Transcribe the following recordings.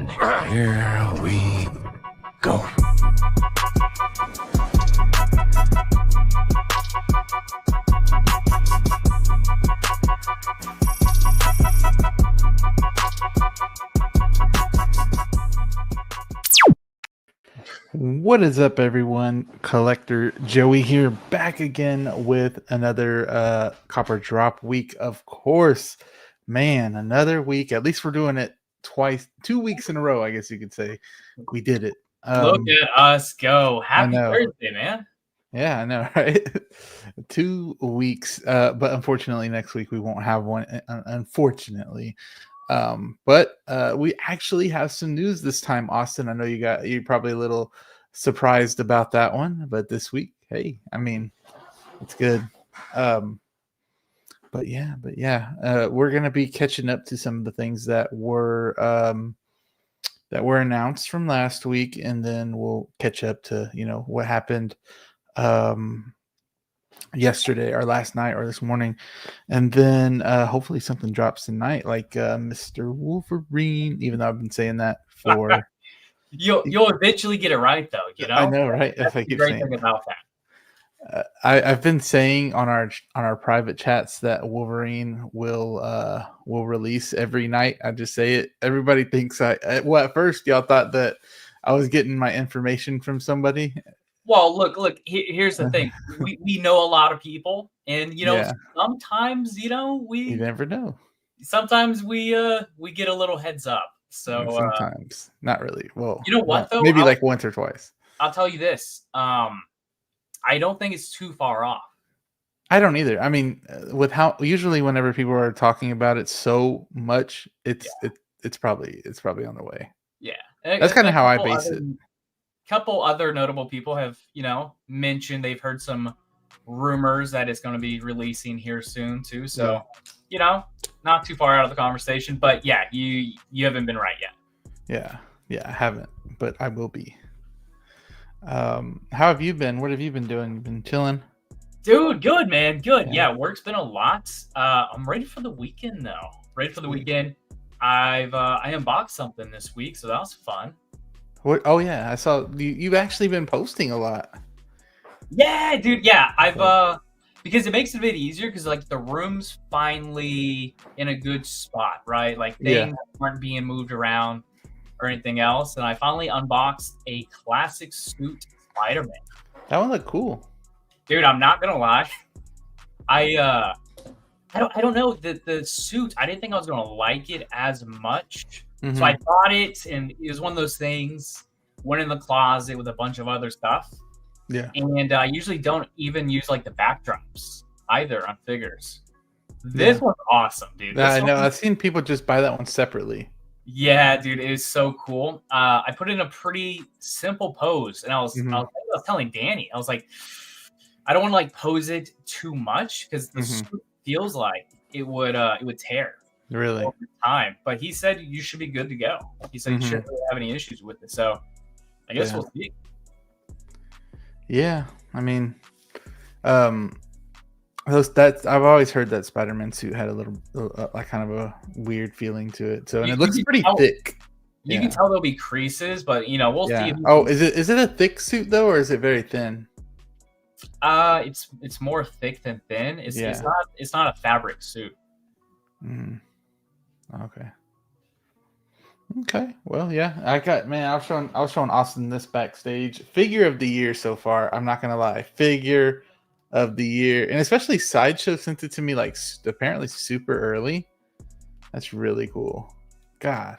And here we go. What is up, everyone? Collector Joey here, back again with another copper drop week. Of course, man, another week. At least we're doing it twice, 2 weeks in a row, I guess you could say. We did it. Look at us go. Happy know. Thursday, man. Yeah, I know, right? 2 weeks, but unfortunately next week we won't have one, unfortunately. But we actually have some news this time, Austin. I know you're probably a little surprised about that one, but this week, hey, I mean, it's good. But yeah, we're gonna be catching up to some of the things that were announced from last week, and then we'll catch up to what happened yesterday or last night or this morning, and then hopefully something drops tonight, like Mr. Wolverine, even though I've been saying that for you'll eventually get it right, though. I know, right? That's I the great thing about that. I've been saying on our private chats that Wolverine will release every night. I just say it. Everybody thinks at first y'all thought that I was getting my information from somebody. Well, look. Here's the thing: we know a lot of people, and sometimes you never know. Sometimes we get a little heads up. So sometimes, not really. Well, you know what though? Maybe like once or twice. I'll tell you this. I don't think it's too far off. I don't either. I mean, with how usually whenever people are talking about it so much, it's probably on the way. Yeah, that's kind of how I base it. Couple other notable people have mentioned they've heard some rumors that it's going to be releasing here soon too. So not too far out of the conversation, but yeah, you haven't been right yet. Yeah, I haven't, but I will be. How have you been? What have you been doing? You've been chilling? Dude, good, man. Good. Yeah, work's been a lot. I'm ready for the weekend though. I unboxed something this week, so that was fun. What? Oh yeah, I saw you've actually been posting a lot. Yeah, dude. Yeah, I've because it makes it a bit easier because like the room's finally in a good spot, right? Like things aren't being moved around or anything else, and I finally unboxed a classic suit Spider-Man. That one looked cool, dude. I'm not gonna lie, I don't know the suit. I didn't think I was gonna like it as much, so I bought it, and it was one of those things. Went in the closet with a bunch of other stuff. Yeah, and I usually don't even use like the backdrops either on figures. This one's awesome, dude. I know. I've seen people just buy that one separately. Yeah, dude, it is so cool. I put in a pretty simple pose, and I was telling Danny, I was like, I don't want to like pose it too much because the suit feels like it would tear really over time. But he said you should be good to go. He said you shouldn't really have any issues with it. So I guess we'll see. Yeah, I mean, I've always heard that Spider-Man suit had a little like kind of a weird feeling to it. So, and it looks pretty thick. You can tell there'll be creases, but we'll see. Oh, is it a thick suit though, or is it very thin? It's more thick than thin. It's not a fabric suit. Okay. Well, yeah. I was showing Austin this backstage figure of the year so far. I'm not gonna lie, figure of the year, and especially Sideshow sent it to me like apparently super early. That's really cool. God.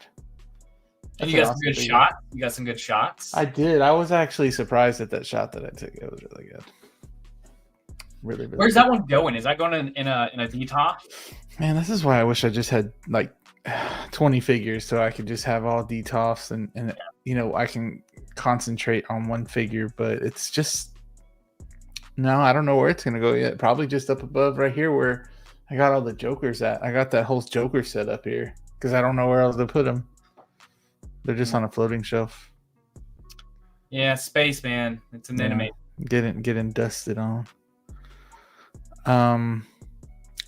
And you got some good shots. You got some good shots. I did. I was actually surprised at that shot that I took. It was really good. Really. Where's that one going? Is that going in a detox? Man, this is why I wish I just had like 20 figures so I could just have all detoffs and I can concentrate on one figure, but it's just I don't know where it's gonna go yet. Probably just up above right here where I got all the Jokers at. I got that whole Joker set up here because I don't know where else to put them. They're just on a floating shelf. Yeah, space, man. It's an enemy. Getting dusted on.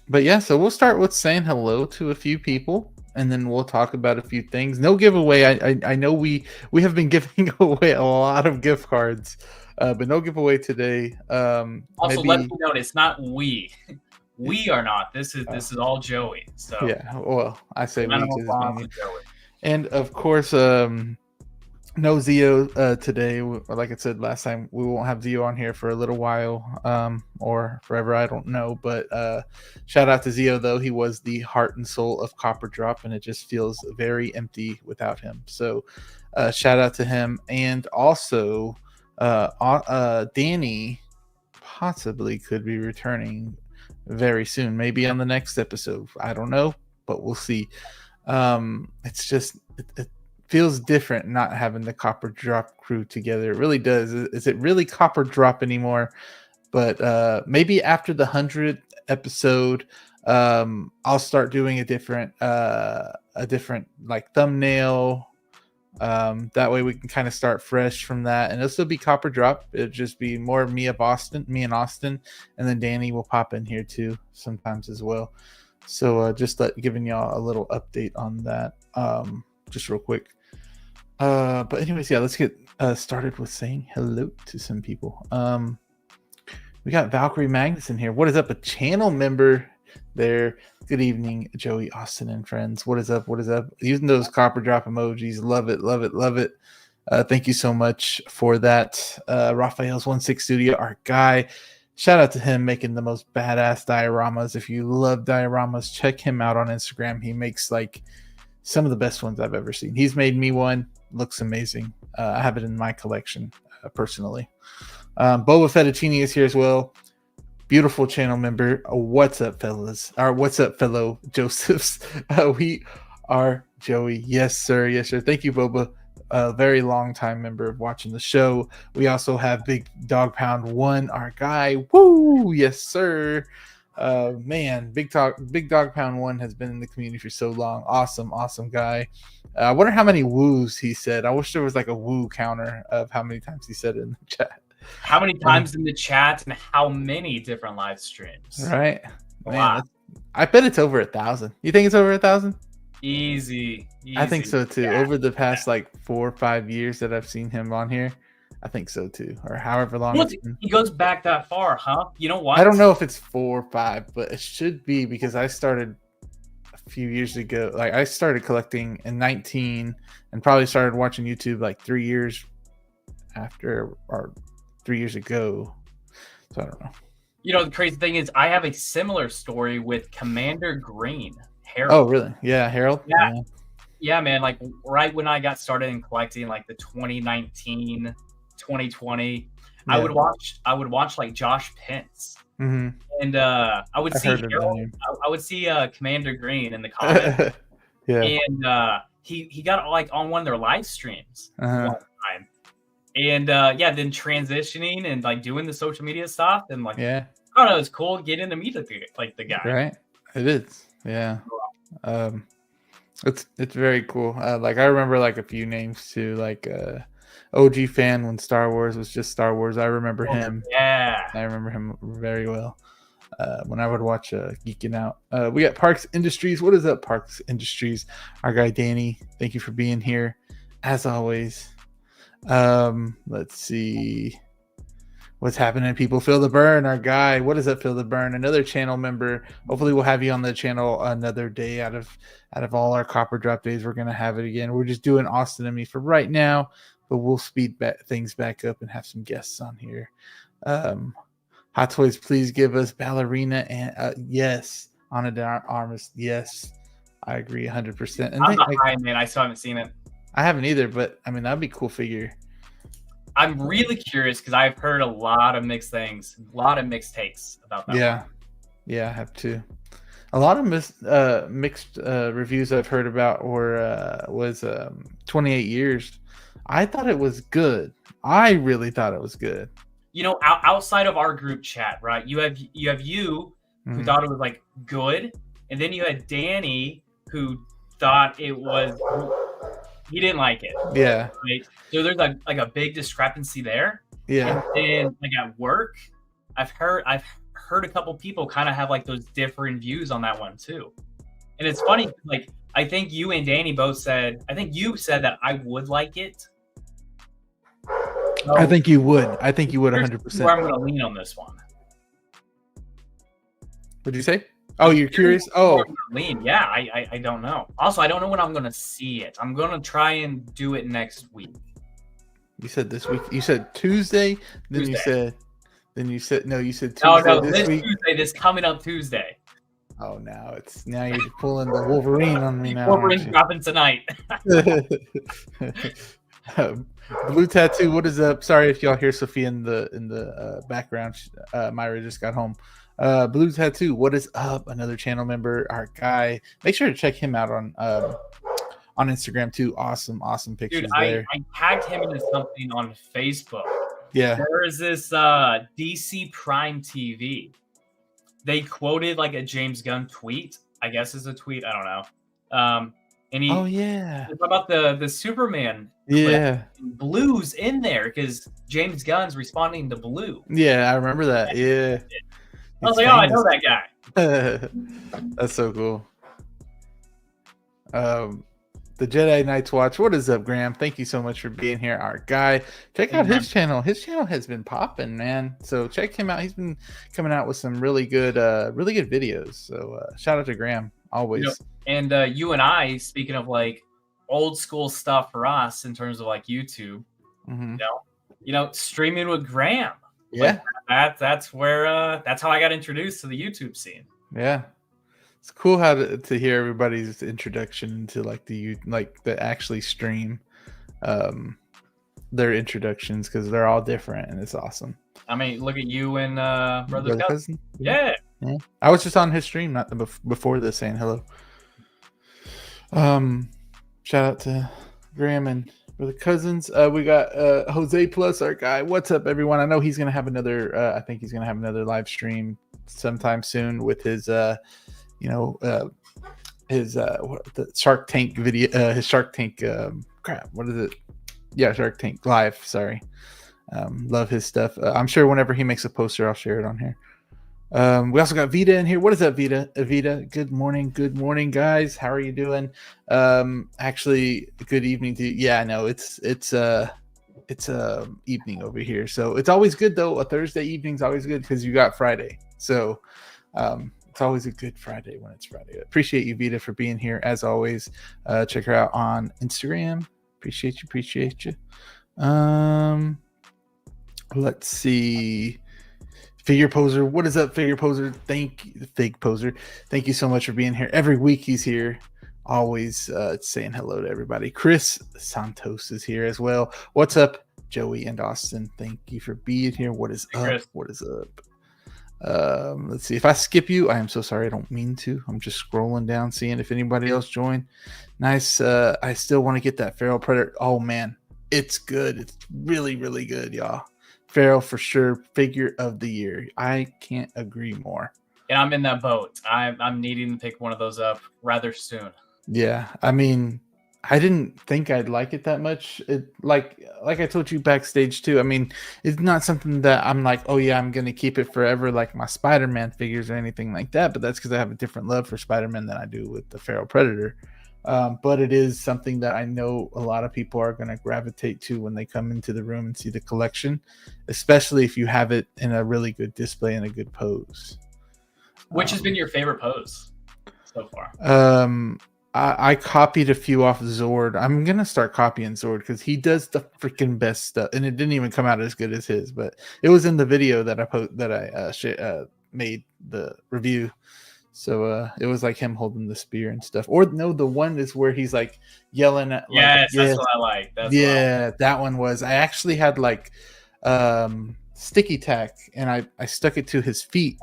But yeah, so we'll start with saying hello to a few people. and then we'll talk about a few things. No giveaway. I know we have been giving away a lot of gift cards, but no giveaway today. Also, maybe, let me know it's not we. We are not. This is all Joey. So yeah. Well, I say we round of because it's applause mainly. to Joey. And of course, no Zio today. Like I said last time, we won't have Zio on here for a little while, or forever. I don't know. But shout out to Zio though. He was the heart and soul of Copper Drop, and it just feels very empty without him. So shout out to him, and also Danny possibly could be returning very soon, maybe on the next episode. I don't know, but we'll see. It's just it feels different not having the Copper Drop crew together. It really does. Is it really Copper Drop anymore? But maybe after the 100th episode, I'll start doing a different like thumbnail. That way we can kind of start fresh from that, and it'll still be Copper Drop. It'll just be more of me and Austin, and then Danny will pop in here too sometimes as well. So just giving y'all a little update on that, just real quick. But anyways, yeah, let's get started with saying hello to some people. We got Valkyrie Magnus in here. What is up? A channel member there. Good evening, Joey, Austin, and friends. What is up? What is up? Using those Copper Drop emojis. Love it, love it, love it. Thank you so much for that. Raphael's 16 Studio, our guy. Shout out to him making the most badass dioramas. If you love dioramas, check him out on Instagram. He makes like some of the best ones I've ever seen. He's made me one. Looks amazing. I have it in my collection personally. Boba Fettuccine is here as well. Beautiful channel member. What's up, fellas? Or what's up, fellow Josephs? We are Joey. Yes, sir. Yes, sir. Thank you, Boba. A very long time member of watching the show. We also have Big Dog Pound 1, our guy. Woo! Yes, sir. Man, Big Dog Pound 1 has been in the community for so long. Awesome, awesome guy. I wonder how many woos he said. I wish there was like a woo counter of how many times he said it in the chat. How many times in the chat and how many different live streams? Right. Wow. Man, I bet it's over 1,000. You think it's over 1,000? Easy. I think so too. Yeah. Over the past like 4 or 5 years that I've seen him on here, I think so too. Or however long it's been. He goes back that far, huh? You know what? I don't know if it's 4 or 5, but it should be because I started a few years ago. Like I started collecting in 19 and probably started watching YouTube like 3 years after or 3 years ago. So I don't know. You know, the crazy thing is I have a similar story with Commander Green. Harold. Oh, really? Yeah, Harold? Yeah, man. Like right when I got started in collecting, like the 2019, 2020, I would watch like Josh Pence. Mm-hmm. And I would see Harold, I would see Commander Green in the comments. Yeah. And he got like on one of their live streams one time. And then transitioning and like doing the social media stuff and like I don't know, it's cool getting to meet like the guy. Right. It is. Yeah. It's very cool. Like I remember like a few names too, like OG fan when Star Wars was just Star Wars. I remember him. Yeah. I remember him very well. When I would watch Geeking Out. We got Parks Industries. What is up, Parks Industries? Our guy Danny. Thank you for being here. As always. Let's see what's happening. People, Feel the Burn, our guy. What is up, Feel the Burn? Another channel member. Hopefully we'll have you on the channel another day. Out of all our Copper Drop days, we're gonna have it again. We're just doing Austin and me for right now, but we'll speed things back up and have some guests on here. Hot Toys, please give us Ballerina and yes, Ana de Armas. Yes, I agree 100%. And I'm not behind, man. I still haven't seen it. I haven't either, but I mean that'd be a cool figure. I'm really curious because I've heard a lot of mixed things, a lot of mixed takes about that. Yeah, I have too. A lot of mixed reviews I've heard about was 28 Years. I thought it was good. I really thought it was good. You know, outside of our group chat, right? You have you who thought it was like good, and then you had Danny who thought it was. He didn't like it. Yeah. Right? So there's like a big discrepancy there. Yeah. And then like at work, I've heard a couple people kind of have like those different views on that one too. And it's funny, like I think you and Danny both said. I think you said that I would like it. So I think you would. I think you would here's 100%. where I'm going to lean on this one. What'd you say? Oh, you're curious? Oh, lean. Yeah, I don't know. Also, I don't know when I'm going to see it. I'm going to try and do it next week. you said this week. You said Tuesday. Then Tuesday. you said no. You said Tuesday No, this week. Tuesday, this coming up Tuesday. Oh, now you're pulling the Wolverine on me now. Wolverine's dropping tonight. Blue Tattoo, what is up? Sorry if y'all hear Sophia in the background. Myra just got home. Blue Tattoo, what is up? Another channel member, our guy. Make sure to check him out on Instagram too. Awesome pictures. Dude, there. I tagged him into something on Facebook. Yeah. There is this DC Prime TV. They quoted like a James Gunn tweet. I guess it's a tweet. I don't know. And he it's about the Superman clip. Blue's in there because James Gunn's responding to Blue. Yeah, I remember that. Yeah. I was like, I know that guy. That's so cool. The Jedi Knights Watch. What is up, Graham? Thank you so much for being here, our guy. Check out his channel. His channel has been popping, man. So check him out. He's been coming out with some really good videos. So shout out to Graham always. And you and I, speaking of like old school stuff for us in terms of like YouTube, you know, streaming with Graham. Yeah, like that's where that's how I got introduced to the YouTube scene. Yeah. It's cool how to hear everybody's introduction into like the actually stream their introductions because they're all different and it's awesome. I mean, look at you and brother cousin. Yeah. I was just on his stream not before this saying hello. Shout out to Graham and brother cousins. We got Jose Plus, our guy. What's up, everyone? I know he's gonna have another. I think he's gonna have another live stream sometime soon with his the Shark Tank video, his Shark Tank what is it? Yeah, Shark Tank Live. Sorry. Love his stuff. I'm sure whenever he makes a poster, I'll share it on here. We also got Vita in here. What is up, Vita? Vita, good morning, guys. How are you doing? Actually, good evening to you. Yeah, I know it's evening over here, so it's always good though. A Thursday evening's always good because you got Friday. So it's always a good Friday when it's Friday. Appreciate you, Vita, for being here as always. Check her out on Instagram. Appreciate you. Let's see. Figure Poser, what is up, Figure Poser? Fig Poser. Thank you so much for being here. Every week he's here, always saying hello to everybody. Chris Santos is here as well. What's up, Joey and Austin? Thank you for being here. What is up? Chris. What is up? Let's see. If I skip you, I am so sorry. I don't mean to. I'm just scrolling down, seeing if anybody else joined. Nice. I still want to get that Feral Predator. Oh man, it's good. It's really, really good, y'all. Feral for sure. Figure of the year. I can't agree more. And I'm in that boat. I'm needing to pick one of those up rather soon. Yeah, I mean, I didn't think I'd like it that much. It like I told you backstage too. I mean, it's not something that I'm like, oh yeah, I'm gonna keep it forever like my Spider-Man figures or anything like that. But that's because I have a different love for Spider-Man than I do with the Feral Predator. But it is something that I know a lot of people are going to gravitate to when they come into the room and see the collection, especially if you have it in a really good display and a good pose. Which has been your favorite pose so far? I copied a few off Zord. I'm going to start copying Zord because he does the freaking best stuff. And it didn't even come out as good as his, but it was in the video that I made the review. So it was like him holding the spear and stuff. Or no, the one is where he's like yelling at. Yes, that's what I like. That one was. I actually had like sticky tack, and I stuck it to his feet.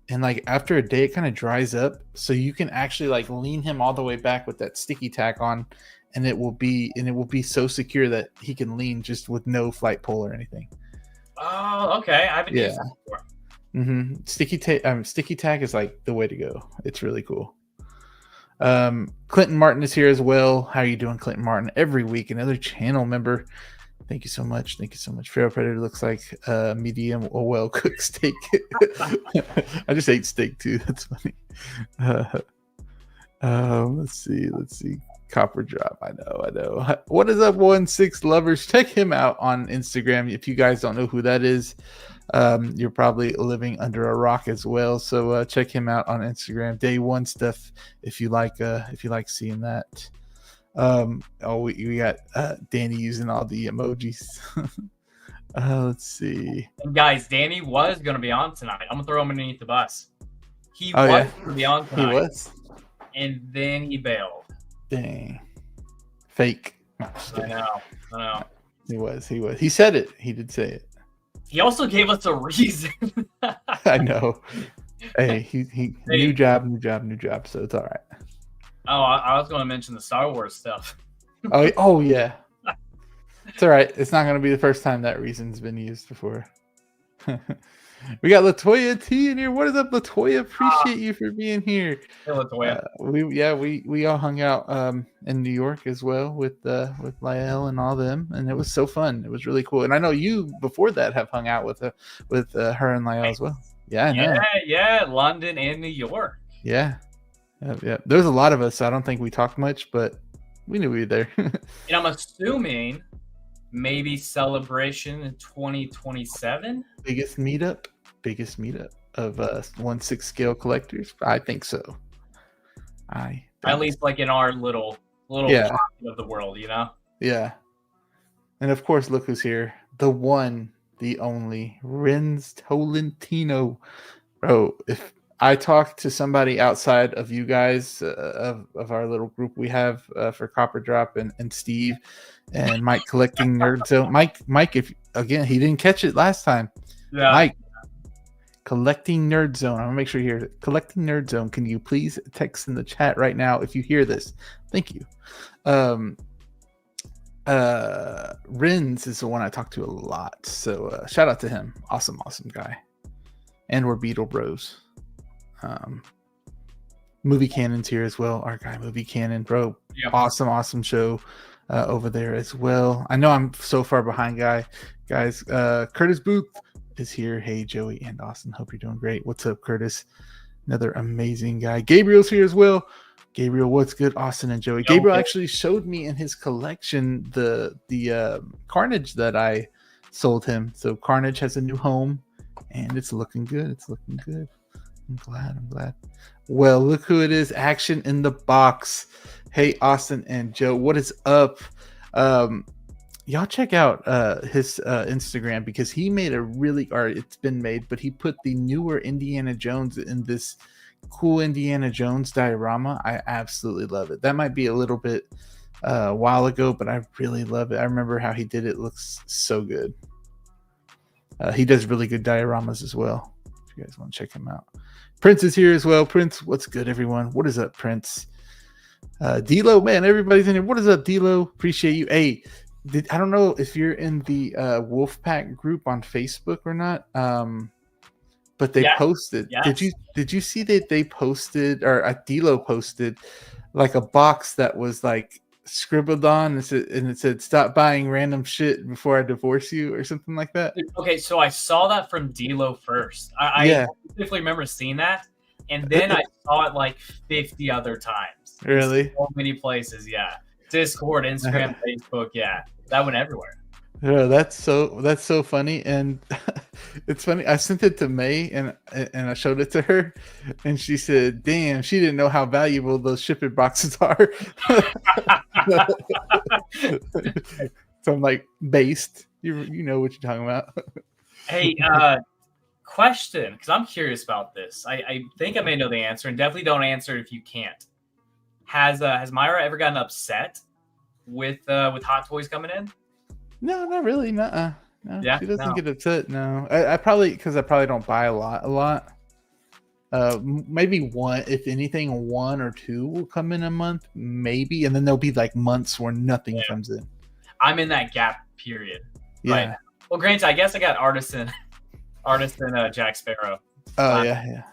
And like after a day, it kind of dries up, so you can actually like lean him all the way back with that sticky tack on, and it will be so secure that he can lean just with no flight pole or anything. Oh, okay. I haven't used that before. Mm-hmm. Sticky tack is like the way to go. It's really cool. Clinton Martin is here as well. How are you doing, Clinton Martin? Every week, another channel member. Thank you so much. Feral Predator looks like medium or well cooked steak. I just ate steak too. That's funny. Let's see. Copper Drop. I know. What is up, 1-6 lovers? Check him out on Instagram. If you guys don't know who that is, you're probably living under a rock as well. So check him out on Instagram. Day one stuff. If you like seeing that. We got Danny using all the emojis. Let's see. And guys, Danny was gonna be on tonight. I'm gonna throw him underneath the bus. He Oh, was yeah. gonna be on tonight. He was. And then he bailed. Dang. Fake. No, I know. He was. He said it. He did say it. He also gave us a reason. I know. Hey, he new job. So it's all right. Oh, I was going to mention the Star Wars stuff. Oh yeah. It's all right. It's not going to be the first time that reason's been used before. We got Latoya T in here. What is up, Latoya? Appreciate you for being here. Hey, Latoya. We all hung out in New York as well with Lyle and all them, and it was so fun. It was really cool. And I know you before that have hung out with her and Lyle as well. Yeah, I know. Yeah, London and New York. Yeah. There's a lot of us. So I don't think we talked much, but we knew we were there. And I'm assuming maybe Celebration in 2027. Biggest meetup of 1/6 scale collectors. I think so. At least like in our little pocket of the world, you know? Yeah. And of course, look who's here. The one, the only, Renz Tolentino. Bro, if I talk to somebody outside of you guys, of our little group we have for Copper Drop and Steve and Mike collecting Nerd Zone. Mike, if again, he didn't catch it last time. Yeah. Mike, collecting Nerd Zone. I'm gonna make sure you hear it. Collecting Nerd Zone. Can you please text in the chat right now if you hear this? Thank you. Renz is the one I talk to a lot. So shout out to him. Awesome guy. And we're Beetle Bros. Movie Cannon's here as well. Our guy Movie Cannon, bro. Yep. Awesome show over there as well. I know I'm so far behind, guys. Curtis Booth is here. Hey, Joey and Austin. Hope you're doing great. What's up, Curtis? Another amazing guy. Gabriel's here as well. Gabriel, what's good? Austin and Joey. Gabriel actually showed me in his collection the Carnage that I sold him. So Carnage has a new home, and it's looking good. I'm glad. Well, look who it is. Action in the box. Hey, Austin and Joe, what is up? Y'all check out his Instagram because he made it's been made, but he put the newer Indiana Jones in this cool Indiana Jones diorama. I absolutely love it. That might be a little bit a while ago, but I really love it. I remember how he did it. It looks so good. He does really good dioramas as well. If you guys want to check him out. Prince is here as well. Prince, what's good, everyone? What is up, Prince? D-Lo, man, everybody's in here. What is up, D-Lo? Appreciate you. Hey, I don't know if you're in the Wolfpack group on Facebook or not, but they posted. Yes. Did you see that they posted, or D-Lo posted, like a box that was like scribbled on and it said "Stop buying random shit before I divorce you" or something like that. Okay, so I saw that from D-Lo first. I definitely remember seeing that, and then I saw it like 50 other times. Really? So many places, yeah. Discord, Instagram, Facebook, yeah. That went everywhere. Yeah, that's so funny, and it's funny. I sent it to May and I showed it to her, and she said, "Damn, she didn't know how valuable those shipping boxes are." So I'm like, based. You know what you're talking about. Hey, question, because I'm curious about this. I think I may know the answer, and definitely don't answer if you can't. Has Myra ever gotten upset with Hot Toys coming in? No, not really. No, yeah, she doesn't get upset. No, I probably don't buy a lot. Maybe one, if anything, 1 or 2 will come in a month, maybe, and then there'll be like months where nothing comes in. I'm in that gap period. Yeah. Right? Well, granted, I guess I got Artisan Jack Sparrow. Oh yeah.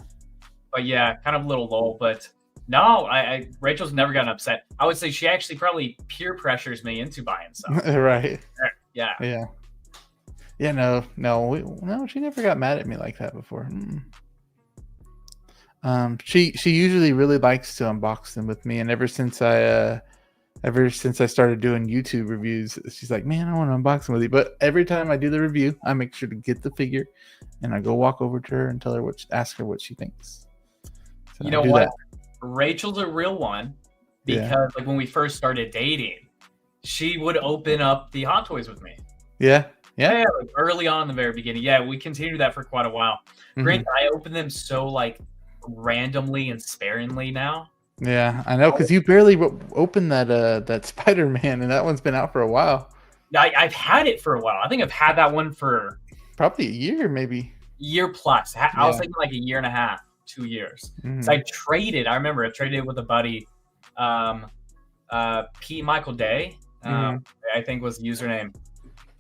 But yeah, kind of a little lull, but. No, Rachel's never gotten upset. I would say she actually probably peer pressures me into buying stuff. Right. Yeah. Yeah. No. She never got mad at me like that before. She usually really likes to unbox them with me, and ever since I started doing YouTube reviews, she's like, "Man, I want to unbox them with you." But every time I do the review, I make sure to get the figure, and I go walk over to her and tell her ask her what she thinks. So you know what? Rachel's a real one because like when we first started dating, she would open up the Hot Toys with me. Yeah. Like early on in the very beginning. Yeah, we continued that for quite a while. Granted, I open them so like randomly and sparingly now. Yeah, I know, because you barely opened that Spider-Man, and that one's been out for a while. I've had it for a while. I think I've had that one for probably a year, maybe. Year plus. I was thinking like a year and a half, 2 years. So I remember I traded it with a buddy, P. Michael Day, I think was the username.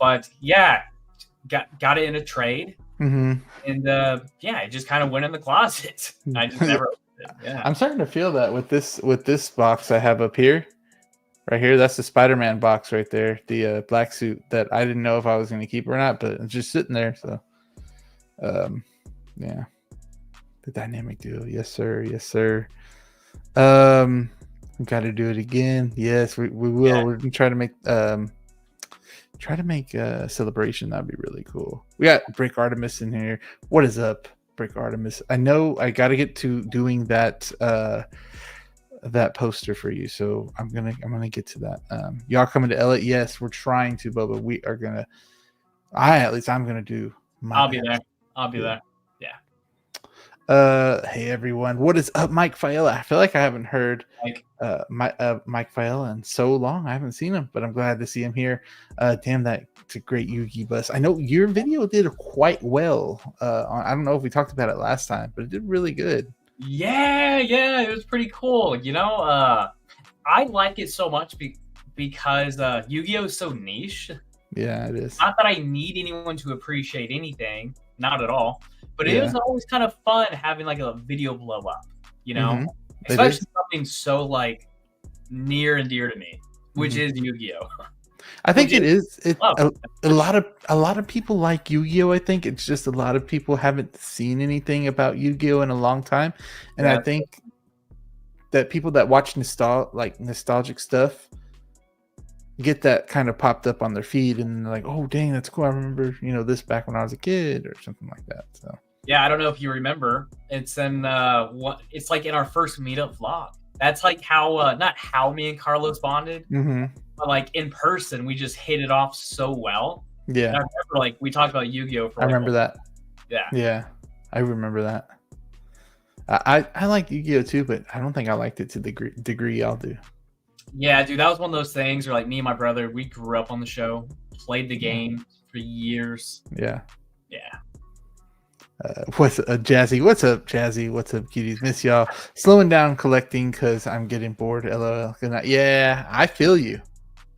But yeah, got it in a trade. And it just kind of went in the closet. I just never opened it. Yeah. I'm starting to feel that with this box I have up here. Right here, that's the Spider-Man box right there, the black suit that I didn't know if I was going to keep or not, but it's just sitting there. So, yeah, the dynamic duo, yes sir, yes sir. We got to do it again. Yes, we will. Yeah. We're gonna try to make a celebration. That'd be really cool. We got Brick Artemis in here. What is up, Brick Artemis? I know I got to get to doing that poster for you, so I'm gonna get to that. Y'all coming to LA? Yes, we're trying to, Bubba. We are gonna. I'm gonna do. I'll be there. I'll be there. Yeah. Hey everyone, what is up, Mike Fiella? I feel like I haven't heard Mike Fiella in so long. I haven't seen him, but I'm glad to see him here. Damn, that's a great Yugi bus. I know your video did quite well. I don't know if we talked about it last time, but it did really good. Yeah, it was pretty cool. You know, I like it so much because Yu-Gi-Oh is so niche. Yeah, it is. Not that I need anyone to appreciate anything, not at all. But it was always kind of fun having like a video blow up, you know, especially something so like near and dear to me, which is Yu-Gi-Oh. I think it is. A lot of people like Yu-Gi-Oh. I think it's just a lot of people haven't seen anything about Yu-Gi-Oh in a long time, and I think that people that watch nostalgic stuff get that kind of popped up on their feed, and they're like, "Oh, dang, that's cool! I remember, this back when I was a kid," or something like that. So yeah, I don't know if you remember. It's in it's like in our first meetup vlog. That's like how not how me and Carlos bonded. But like in person, we just hit it off so well. Yeah, and I remember like we talked about Yu-Gi-Oh. I remember that. Yeah, I remember that. I like Yu-Gi-Oh too, but I don't think I liked it to the degree y'all do. Yeah, dude, that was one of those things where like me and my brother, we grew up on the show, played the game for years. Yeah. What's up, Jazzy? What's up, Jazzy? What's up, cuties? Miss y'all. Slowing down collecting because I'm getting bored. LOL. Yeah, I feel you.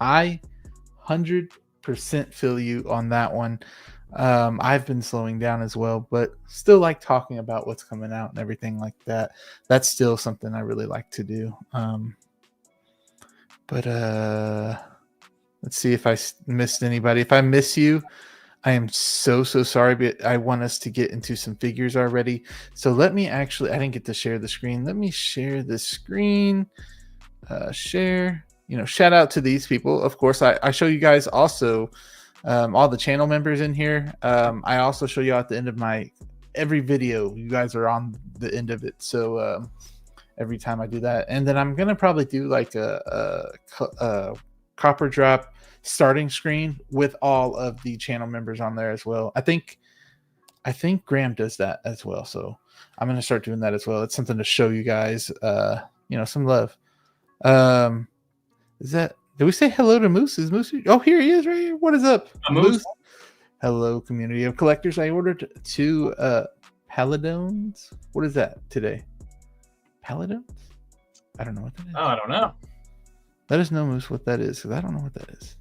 I 100% feel you on that one. I've been slowing down as well, but still like talking about what's coming out and everything like that. That's still something I really like to do. But let's see if I missed anybody. If I miss you, I am so sorry, but I want us to get into some figures already. So let me I didn't get to share the screen. Let me share the screen. Share. Shout out to these people. Of course, I show you guys also all the channel members in here. I also show you at the end of every video. You guys are on the end of it. So every time I do that, and then I'm gonna probably do like a copper drop starting screen with all of the channel members on there as well. I think Graham does that as well, so I'm gonna start doing that as well. It's something to show you guys some love. Did we say hello to Moose? Is Moose? Oh, here he is right here. What is up, Moose? Hello, community of collectors. I ordered 2 Paladons. What is that today? Paladons? I don't know what that is. Oh, I don't know. Let us know, Moose, what that is, because I don't know what that is.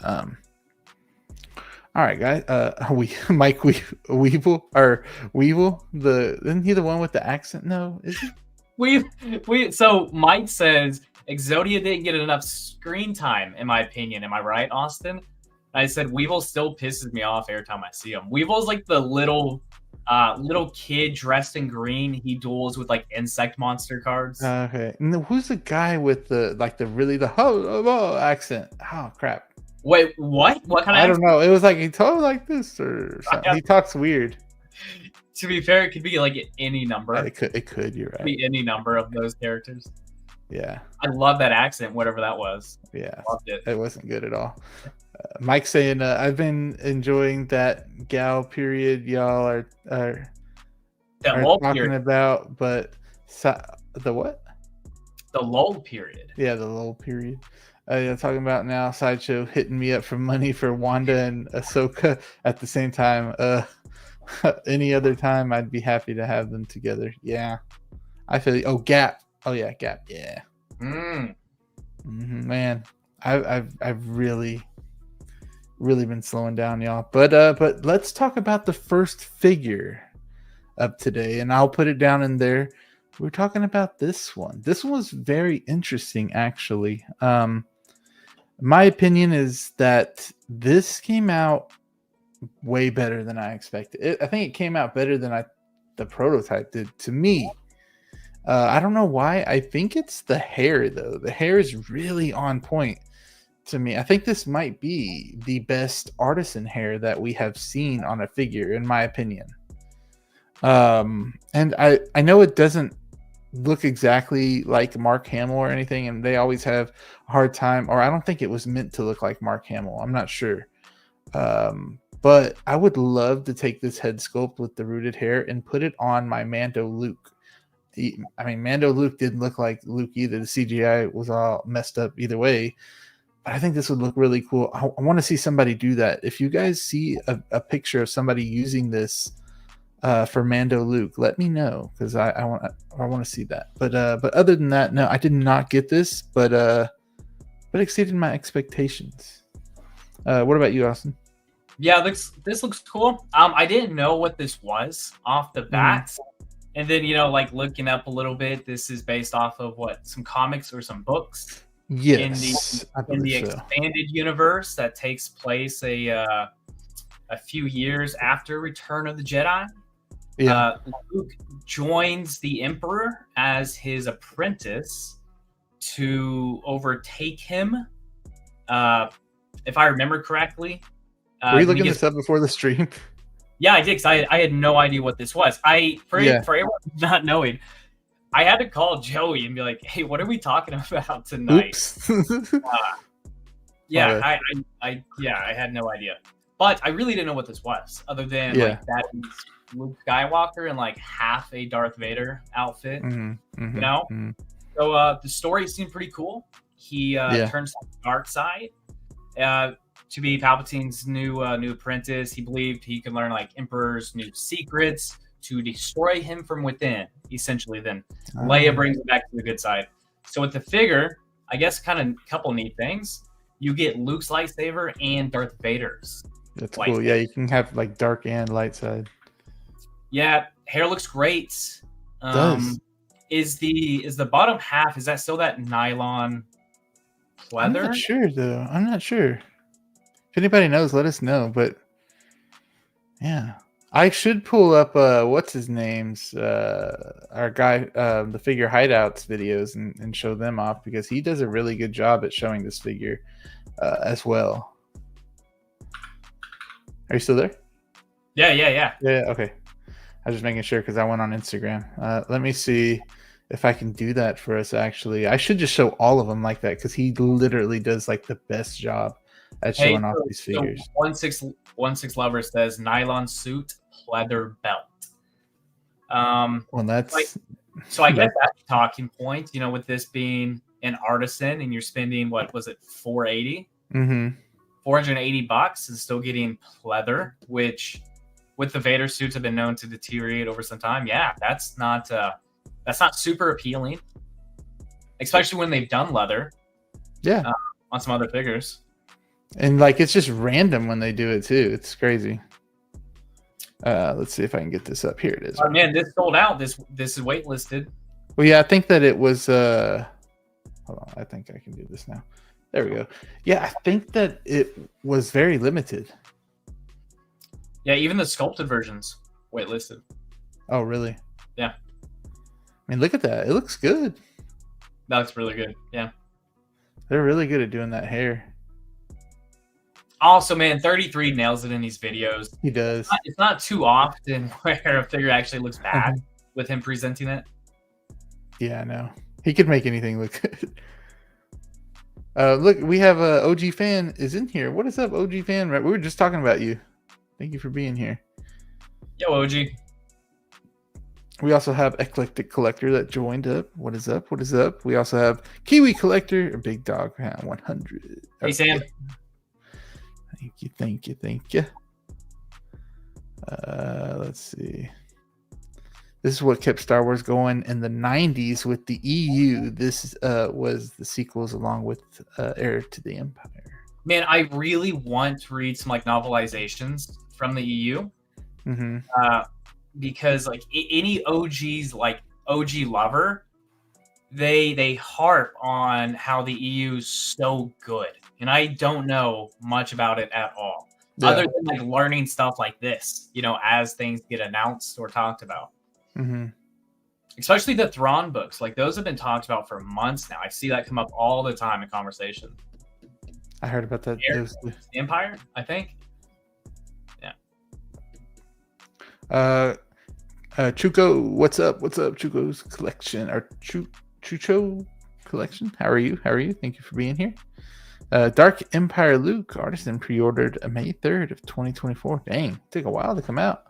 All right, guys. Mike Weevil, isn't he the one with the accent? No, is he? So Mike says Exodia didn't get enough screen time, in my opinion. Am I right, Austin? I said Weevil still pisses me off every time I see him. Weevil's like the little Little kid dressed in green. He duels with like insect monster cards. Okay. And who's the guy with the ho accent? Oh crap. Wait, what? What kind of I don't accent? know. It was like he talked like this or something. He talks weird. To be fair, it could be like any number. It could. You're It could right. be any number of those characters. Yeah. I love that accent, whatever that was. Yeah. Loved it. It wasn't good at all. Mike saying, "I've been enjoying that gal period y'all are That lull talking period. about, but the what? The lull period. Yeah, the lull period. Yeah, talking about now Sideshow hitting me up for money for Wanda and Ahsoka at the same time. Any other time, I'd be happy to have them together. Yeah, I feel. Oh, Gap. Oh yeah, Gap. Yeah. Man, I've really been slowing down, y'all. But let's talk about the first figure of today, and I'll put it down in there. We're talking about this one. This one was very interesting, actually. My opinion is that this came out way better than I expected. I think it came out better than the prototype did to me. I don't know why. I think it's the hair, though. The hair is really on point to me. I think this might be the best artisan hair that we have seen on a figure, in my opinion. And I know it doesn't look exactly like Mark Hamill or anything, and they always have a hard time, or I don't think it was meant to look like Mark Hamill. I'm not sure. But I would love to take this head sculpt with the rooted hair and put it on my Mando Luke. Mando Luke didn't look like Luke either. The CGI was all messed up either way. But I think this would look really cool. I want to see somebody do that. If you guys see a picture of somebody using this for Mando Luke, let me know, because I want to see that. But other than that, no, I did not get this, but exceeded my expectations. What about you, Austin? Yeah, this looks cool. I didn't know what this was off the bat. And then, like looking up a little bit, this is based off of some comics or some books. Yes, in the expanded universe that takes place a few years after Return of the Jedi. Yeah. Luke joins the Emperor as his apprentice to overtake him. If I remember correctly. Were you looking this up before the stream? Yeah, I did, because I had no idea what this was. For everyone not knowing, I had to call Joey and be like, "Hey, what are we talking about tonight?" I had no idea, but I really didn't know what this was, other than like that is Luke Skywalker in like half a Darth Vader outfit, So the story seemed pretty cool. He turns to the dark side to be Palpatine's new apprentice. He believed he could learn like Emperor's new secrets to destroy him from within, essentially. Then Leia brings him back to the good side. So with the figure, I guess kind of a couple neat things. You get Luke's lightsaber and Darth Vader's. That's cool. Yeah, you can have like dark and light side. Yeah, hair looks great. It does. Is the bottom half, is that still that nylon pleather? I'm not sure, though. I'm not sure. If anybody knows, let us know. But yeah, I should pull up what's his name's our guy, the figure hideouts videos and show them off, because he does a really good job at showing this figure as well. Are you still there? Yeah. Okay. I was just making sure because I went on Instagram. Let me see if I can do that for us. Actually, I should just show all of them like that, because he literally does like the best job at showing off these figures. So 16 Lover says nylon suit, pleather belt. Well, that's so I guess that's a talking point. With this being an artisan, and you're spending what was it, $480? $480 and still getting pleather, which with the Vader suits have been known to deteriorate over some time. Yeah, that's not super appealing, especially when they've done leather. Yeah, on some other figures. And like it's just random when they do it too. It's crazy. Let's see if I can get this up. Here it is. Oh man, this sold out. This is waitlisted. Well, yeah, I think that it was. Hold on, I think I can do this now. There we go. Yeah, I think that it was very limited. Yeah, even the sculpted versions. waitlisted. Oh, really? Yeah. I mean, look at that. It looks good. That looks really good. Yeah. They're really good at doing that hair. Also, man, 33 nails it in these videos. He does. It's not too often where a figure actually looks bad with him presenting it. Yeah, I know. He could make anything look good. Look, we have a OG fan is in here. What is up, OG fan? We were just talking about you. Thank you for being here. Yo, OG. We also have Eclectic Collector that joined up. What is up? What is up? We also have Kiwi Collector, Big Dog 100. Hey, Sam. Thank you, thank you, thank you. Let's see. This is what kept Star Wars going in the 90s with the EU. This was the sequels along with Heir to the Empire. Man, I really want to read some like novelizations from the EU. Mm-hmm. Because like any OG's like OG lover, they harp on how the EU is so good, and I don't know much about it at all, other than like learning stuff like this, you know, as things get announced or talked about. Mm-hmm. Especially the Thrawn books, like those have been talked about for months now. I see that come up all the time in conversation. I heard about that. Empire, I think. Chuko, what's up? What's up? Chuko's collection, or Chucho collection. How are you? How are you? Thank you for being here. Dark Empire Luke, artisan, pre-ordered May 3rd of 2024. Dang, it took a while to come out.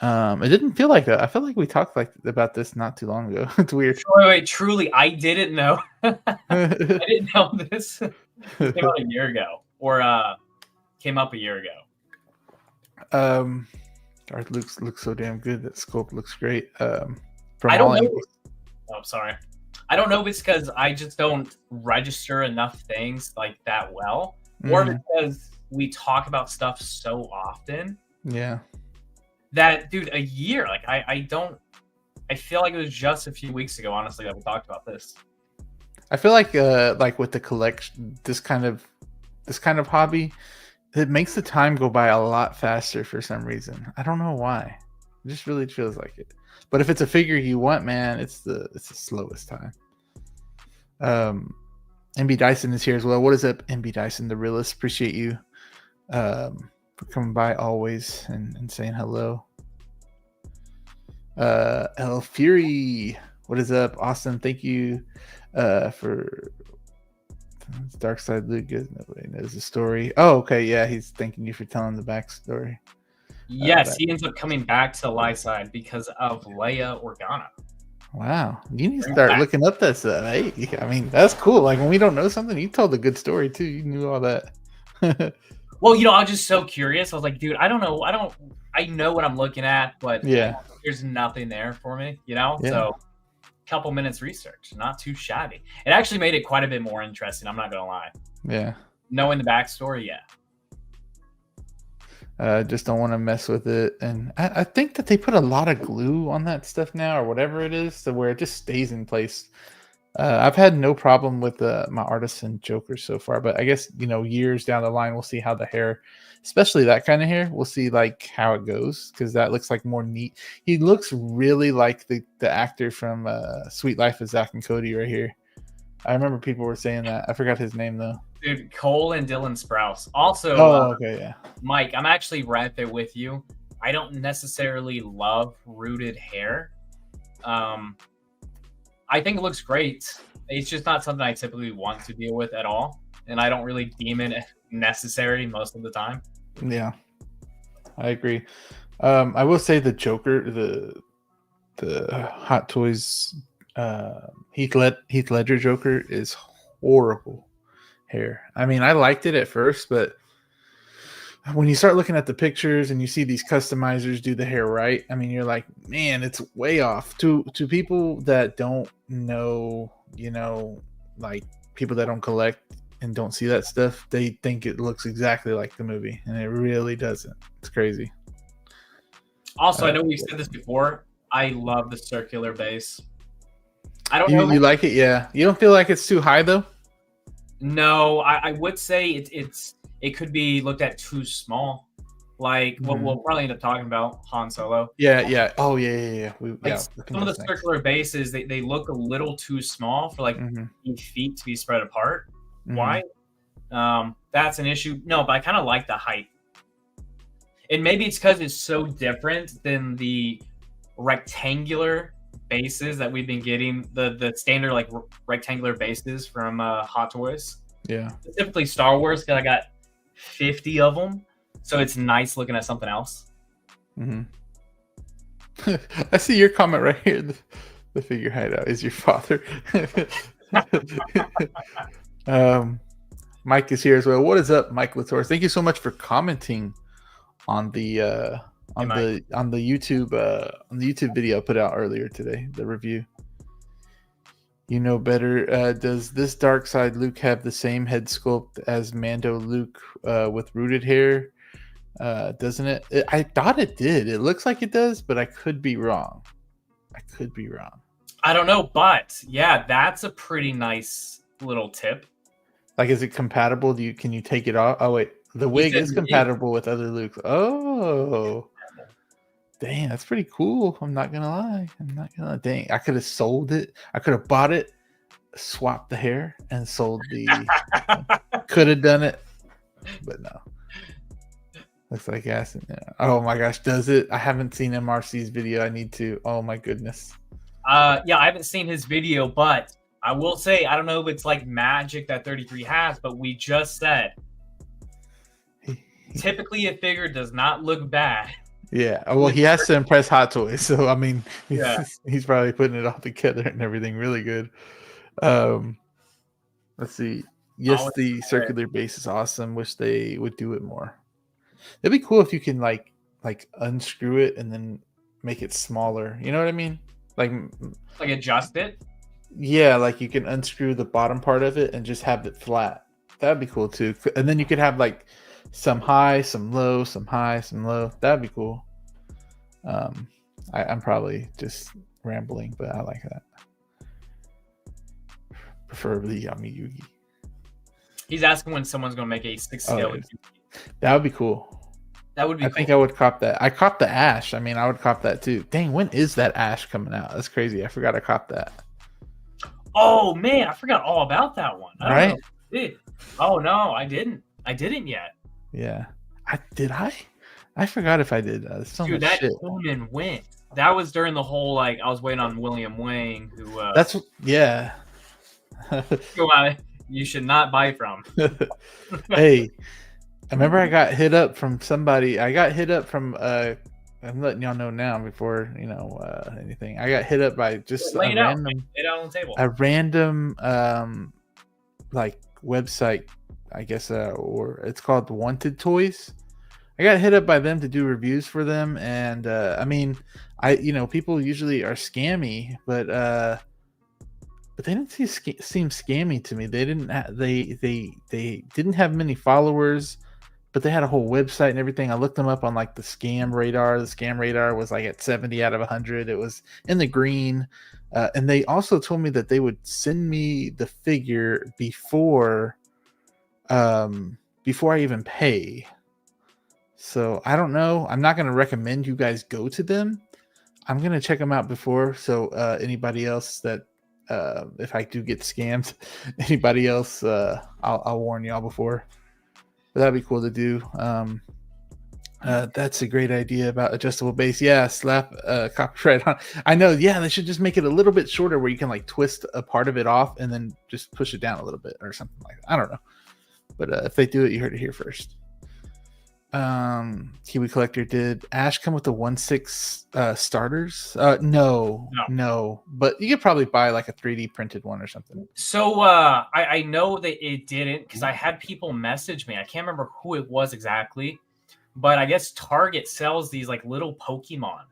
It didn't feel like that. I felt like we talked about this not too long ago. It's weird. Wait, truly, I didn't know. I didn't know this came out a year ago, or came up a year ago. Darth Luke looks so damn good. That sculpt looks great. I don't know. Oh, sorry. I don't know if it's because I just don't register enough things like that well, or because we talk about stuff so often. Yeah. That, dude, a year. Like I feel like it was just a few weeks ago, honestly, that we talked about this. I feel like with the collection, this kind of hobby, it makes the time go by a lot faster for some reason. I don't know why. It just really feels like it. But if it's a figure you want, man, it's the slowest time. MB Dyson is here as well. What is up, MB Dyson, the realist? Appreciate you for coming by always and saying hello. L Fury, what is up? Austin, thank you for Dark Side Luke. Nobody knows the story. Oh, okay, yeah, he's thanking you for telling the backstory. Yes, he ends up coming back to the light side because of Leia Organa. Wow, you need to start looking up that stuff. Hey, I mean, that's cool. Like when we don't know something, you told a good story too. You knew all that. Well, you know, I was just so curious. I was like, dude, I don't know. I know what I'm looking at, but yeah, there's nothing there for me, you know? Yeah. So couple minutes research, not too shabby. It actually made it quite a bit more interesting, I'm not gonna lie. Yeah. Knowing the backstory, yeah. Just don't want to mess with it. And I think that they put a lot of glue on that stuff now, or whatever it is, to where it just stays in place. I've had no problem with my Artisan Joker so far, but I guess, you know, years down the line, we'll see how the hair, especially that kind of hair, we'll see like how it goes, because that looks like more neat. He looks really like the actor from Sweet Life of Zack and Cody right here. I remember people were saying that. I forgot his name though. Dude, Cole and Dylan Sprouse. Also, okay, yeah. Mike, I'm actually right there with you. I don't necessarily love rooted hair. I think it looks great. It's just not something I typically want to deal with at all, and I don't really deem it necessary most of the time. Yeah, I agree. I will say the Joker, the Hot Toys Heath Ledger Joker is horrible hair. I mean, I liked it at first, but when you start looking at the pictures and you see these customizers do the hair right, I mean, you're like, man, it's way off. To people that don't know, you know, like people that don't collect and don't see that stuff, they think it looks exactly like the movie, and it really doesn't. It's crazy. Also, I know we've said this before. I love the circular base. I don't know. You like it, yeah. You don't feel like it's too high though? No, I would say it could be looked at too small. like what we'll probably end up talking about, Han Solo. Yeah. Oh, yeah. Like some of the circular bases, they look a little too small for like feet to be spread apart. Why? That's an issue. No, but I kind of like the height. And maybe it's because it's so different than the rectangular bases that we've been getting, the standard like rectangular bases from Hot Toys. Yeah. Specifically Star Wars, because I got 50 of them. So it's nice looking at something else. I see your comment right here. The figure hideout is your father. Mike is here as well. What is up, Mike Latour? Thank you so much for commenting on the YouTube video I put out earlier today, the review. You know better. Does this dark side Luke have the same head sculpt as Mando Luke with rooted hair? Doesn't it? I thought it did. It looks like it does, but I could be wrong. I don't know, but yeah, that's a pretty nice little tip. Like, is it compatible? Can you take it off? Oh wait, the wig is compatible with other Luke. Oh, dang, that's pretty cool. I'm not gonna lie. Dang, I could have sold it. I could have bought it, swapped the hair, and sold the. Could have done it, but no. Looks like acid. Yeah. Oh my gosh, does it? I haven't seen MRC's video. I need to. Oh my goodness. Yeah, I haven't seen his video, but I will say I don't know if it's like magic that 33 has, but we just said typically a figure does not look bad. Yeah, well, he has to impress Hot Toys, so I mean, he's probably putting it all together and everything really good. Let's see. Yes, the circular base is awesome. Wish they would do it more. It'd be cool if you can like unscrew it and then make it smaller. You know what I mean? Like adjust it. Yeah, like you can unscrew the bottom part of it and just have it flat. That'd be cool too. And then you could have like some high, some low, some high, some low. That'd be cool. I'm probably just rambling, but I like that. Preferably Yami Yugi. He's asking when someone's gonna make a 6 scale. That would be cool. That would be. I think I would cop that. I copped the Ash. I mean, I would cop that too. Dang, when is that Ash coming out? That's crazy. I forgot I copped that. Oh man, I forgot all about that one. Right? Oh no, I didn't. I didn't yet. Yeah, I forgot if I did. Dude, that Human went. That was during the whole I was waiting on William Wang, who. That's yeah. You should not buy from. Hey, I remember I got hit up from somebody. I got hit up from. I'm letting y'all know now before anything. I got hit up by just lay it out on the table. A random like website, I guess, or it's called Wanted Toys. I got hit up by them to do reviews for them, and I mean, people usually are scammy, but they didn't seem scammy to me. They didn't. They didn't have many followers, but they had a whole website and everything. I looked them up on like the scam radar. The scam radar was like at 70 out of 100. It was in the green, and they also told me that they would send me the figure before I even pay. So I don't know. I'm not going to recommend you guys go to them. I'm going to check them out before. So anybody else that if I do get scammed, anybody else, I'll warn y'all before. But that'd be cool to do. That's a great idea about adjustable base. Yeah, slap copyright on. I know. Yeah, they should just make it a little bit shorter where you can like twist a part of it off and then just push it down a little bit or something like that. I don't know. But if they do it, you heard it here first. Kiwi Collector, did Ash come with the 1/6 starters? No, but you could probably buy like a 3D printed one or something. So I know that it didn't because I had people message me. I can't remember who it was exactly, but I guess Target sells these like little Pokemon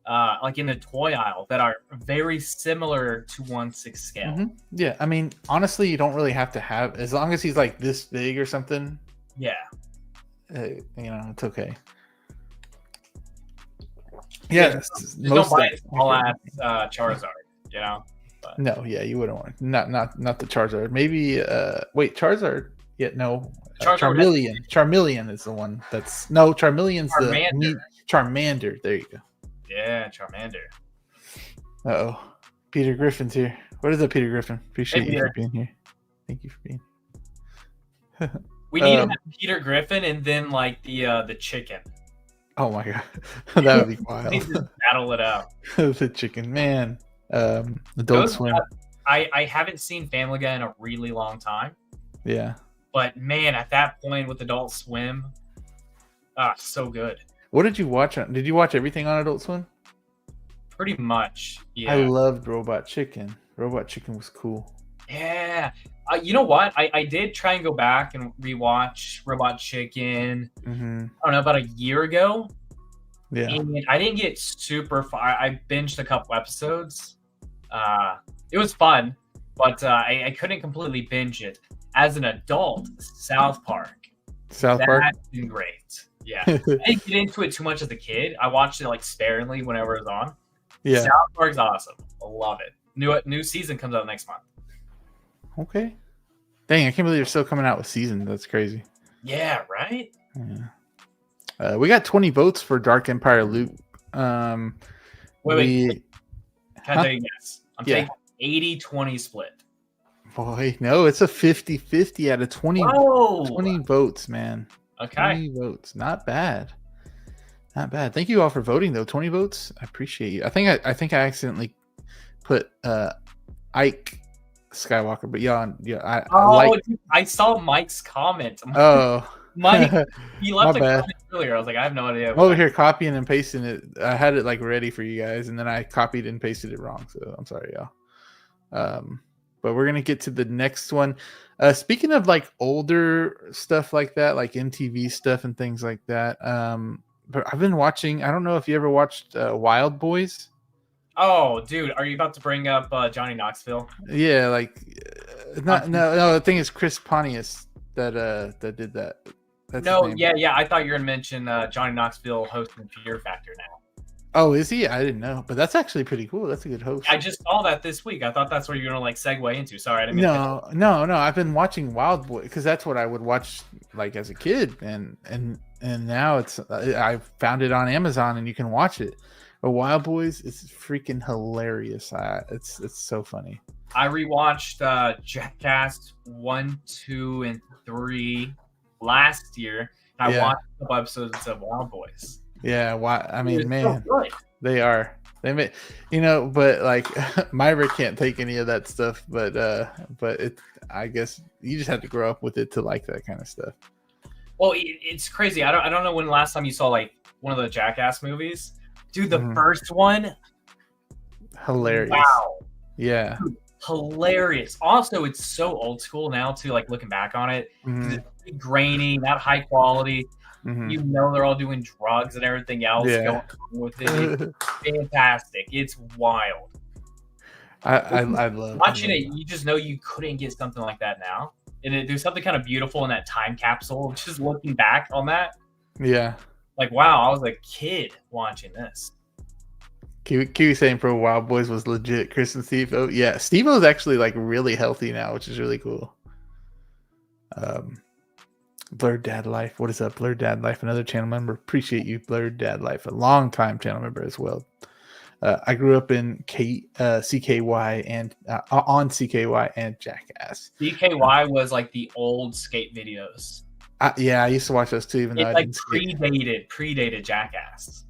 like in the toy aisle that are very similar to 1/6 scale. Mm-hmm. Yeah, I mean, honestly, you don't really have to have, as long as he's like this big or something. Yeah. It's okay. Yeah, just don't buy a small ass Charizard, But. No, yeah, you wouldn't want not the Charizard. Maybe wait, Charizard? Yeah, no, Charmeleon is the one that's no. Charmeleon's Charmander. Charmander. There you go. Yeah, Charmander. Oh, Peter Griffin's here. What is up, Peter Griffin? Appreciate you for being here. Thank you for being. We need to have Peter Griffin and then like the chicken. Oh my god, that would be wild. We need to battle it out. The chicken man. Adult Swim. I haven't seen Family Guy in a really long time. Yeah. But man, at that point with Adult Swim, so good. What did you watch on? Did you watch everything on Adult Swim? Pretty much. Yeah. I loved Robot Chicken. Robot Chicken was cool. Yeah. You know what? I did try and go back and rewatch Robot Chicken. Mm-hmm. I don't know, about a year ago. Yeah. And I didn't get super far. I binged a couple episodes. It was fun, but I couldn't completely binge it. As an adult, South Park. That's been great. Yeah. I didn't get into it too much as a kid. I watched it like sparingly whenever it was on. Yeah. South Park's awesome. I love it. New season comes out next month. Okay. Dang, I can't believe you're still coming out with seasons. That's crazy. Yeah, right? Yeah. We got 20 votes for Dark Empire Loop. Wait. Can I tell you guys? I'm taking 80-20 split. Boy, no, it's a 50-50 out of 20, 20 votes, man. Okay. 20 votes. Not bad. Not bad. Thank you all for voting, though. 20 votes. I appreciate you. I think I accidentally put Ike Skywalker, but I saw Mike's comment. Oh, Mike, he left a comment earlier. I was like, I have no idea. I'm over here copying and pasting it. I had it like ready for you guys, and then I copied and pasted it wrong. So I'm sorry, y'all. But we're gonna get to the next one. Speaking of like older stuff like that, like MTV stuff and things like that. But I've been watching. I don't know if you ever watched Wild Boys. Oh, dude, are you about to bring up Johnny Knoxville? Yeah, like no. The thing is, Chris Pontius that did that. That's yeah. I thought you were gonna mention Johnny Knoxville hosting Fear Factor now. Oh, is he? I didn't know, but that's actually pretty cool. That's a good host. I just saw that this week. I thought that's where you're gonna like segue into. Sorry, I didn't mean No. I've been watching Wild Boy because that's what I would watch like as a kid, and now it's I found it on Amazon and you can watch it. But Wild Boys is freaking hilarious. It's so funny. I rewatched Jackass 1, 2, and 3 last year. And I watched a couple episodes of Wild Boys. Yeah, I mean, man, they are. They may, but like Myra can't take any of that stuff. But I guess you just have to grow up with it to like that kind of stuff. Well, it's crazy. I don't know when the last time you saw like one of the Jackass movies, dude. The first one, hilarious. Wow. Yeah. Dude, hilarious. Also, it's so old school now too. Like looking back on it, it's grainy, not high quality. Mm-hmm. They're all doing drugs and everything else going on with it. It's fantastic. It's wild. I love watching it. You just know you couldn't get something like that now. And there's something kind of beautiful in that time capsule. Just looking back on that. Yeah. Like, wow, I was a kid watching this. Kiwi saying Pro Wild Boys was legit. Chris and Steve-O. Yeah, Steve-O's actually like really healthy now, which is really cool. Blurred Dad Life. What is up, Blurred Dad Life? Another channel member. Appreciate you, Blurred Dad Life. A long time channel member as well. I grew up in CKY and on CKY and Jackass. CKY was like the old skate videos. I used to watch those too, even though I didn't predated Jackass.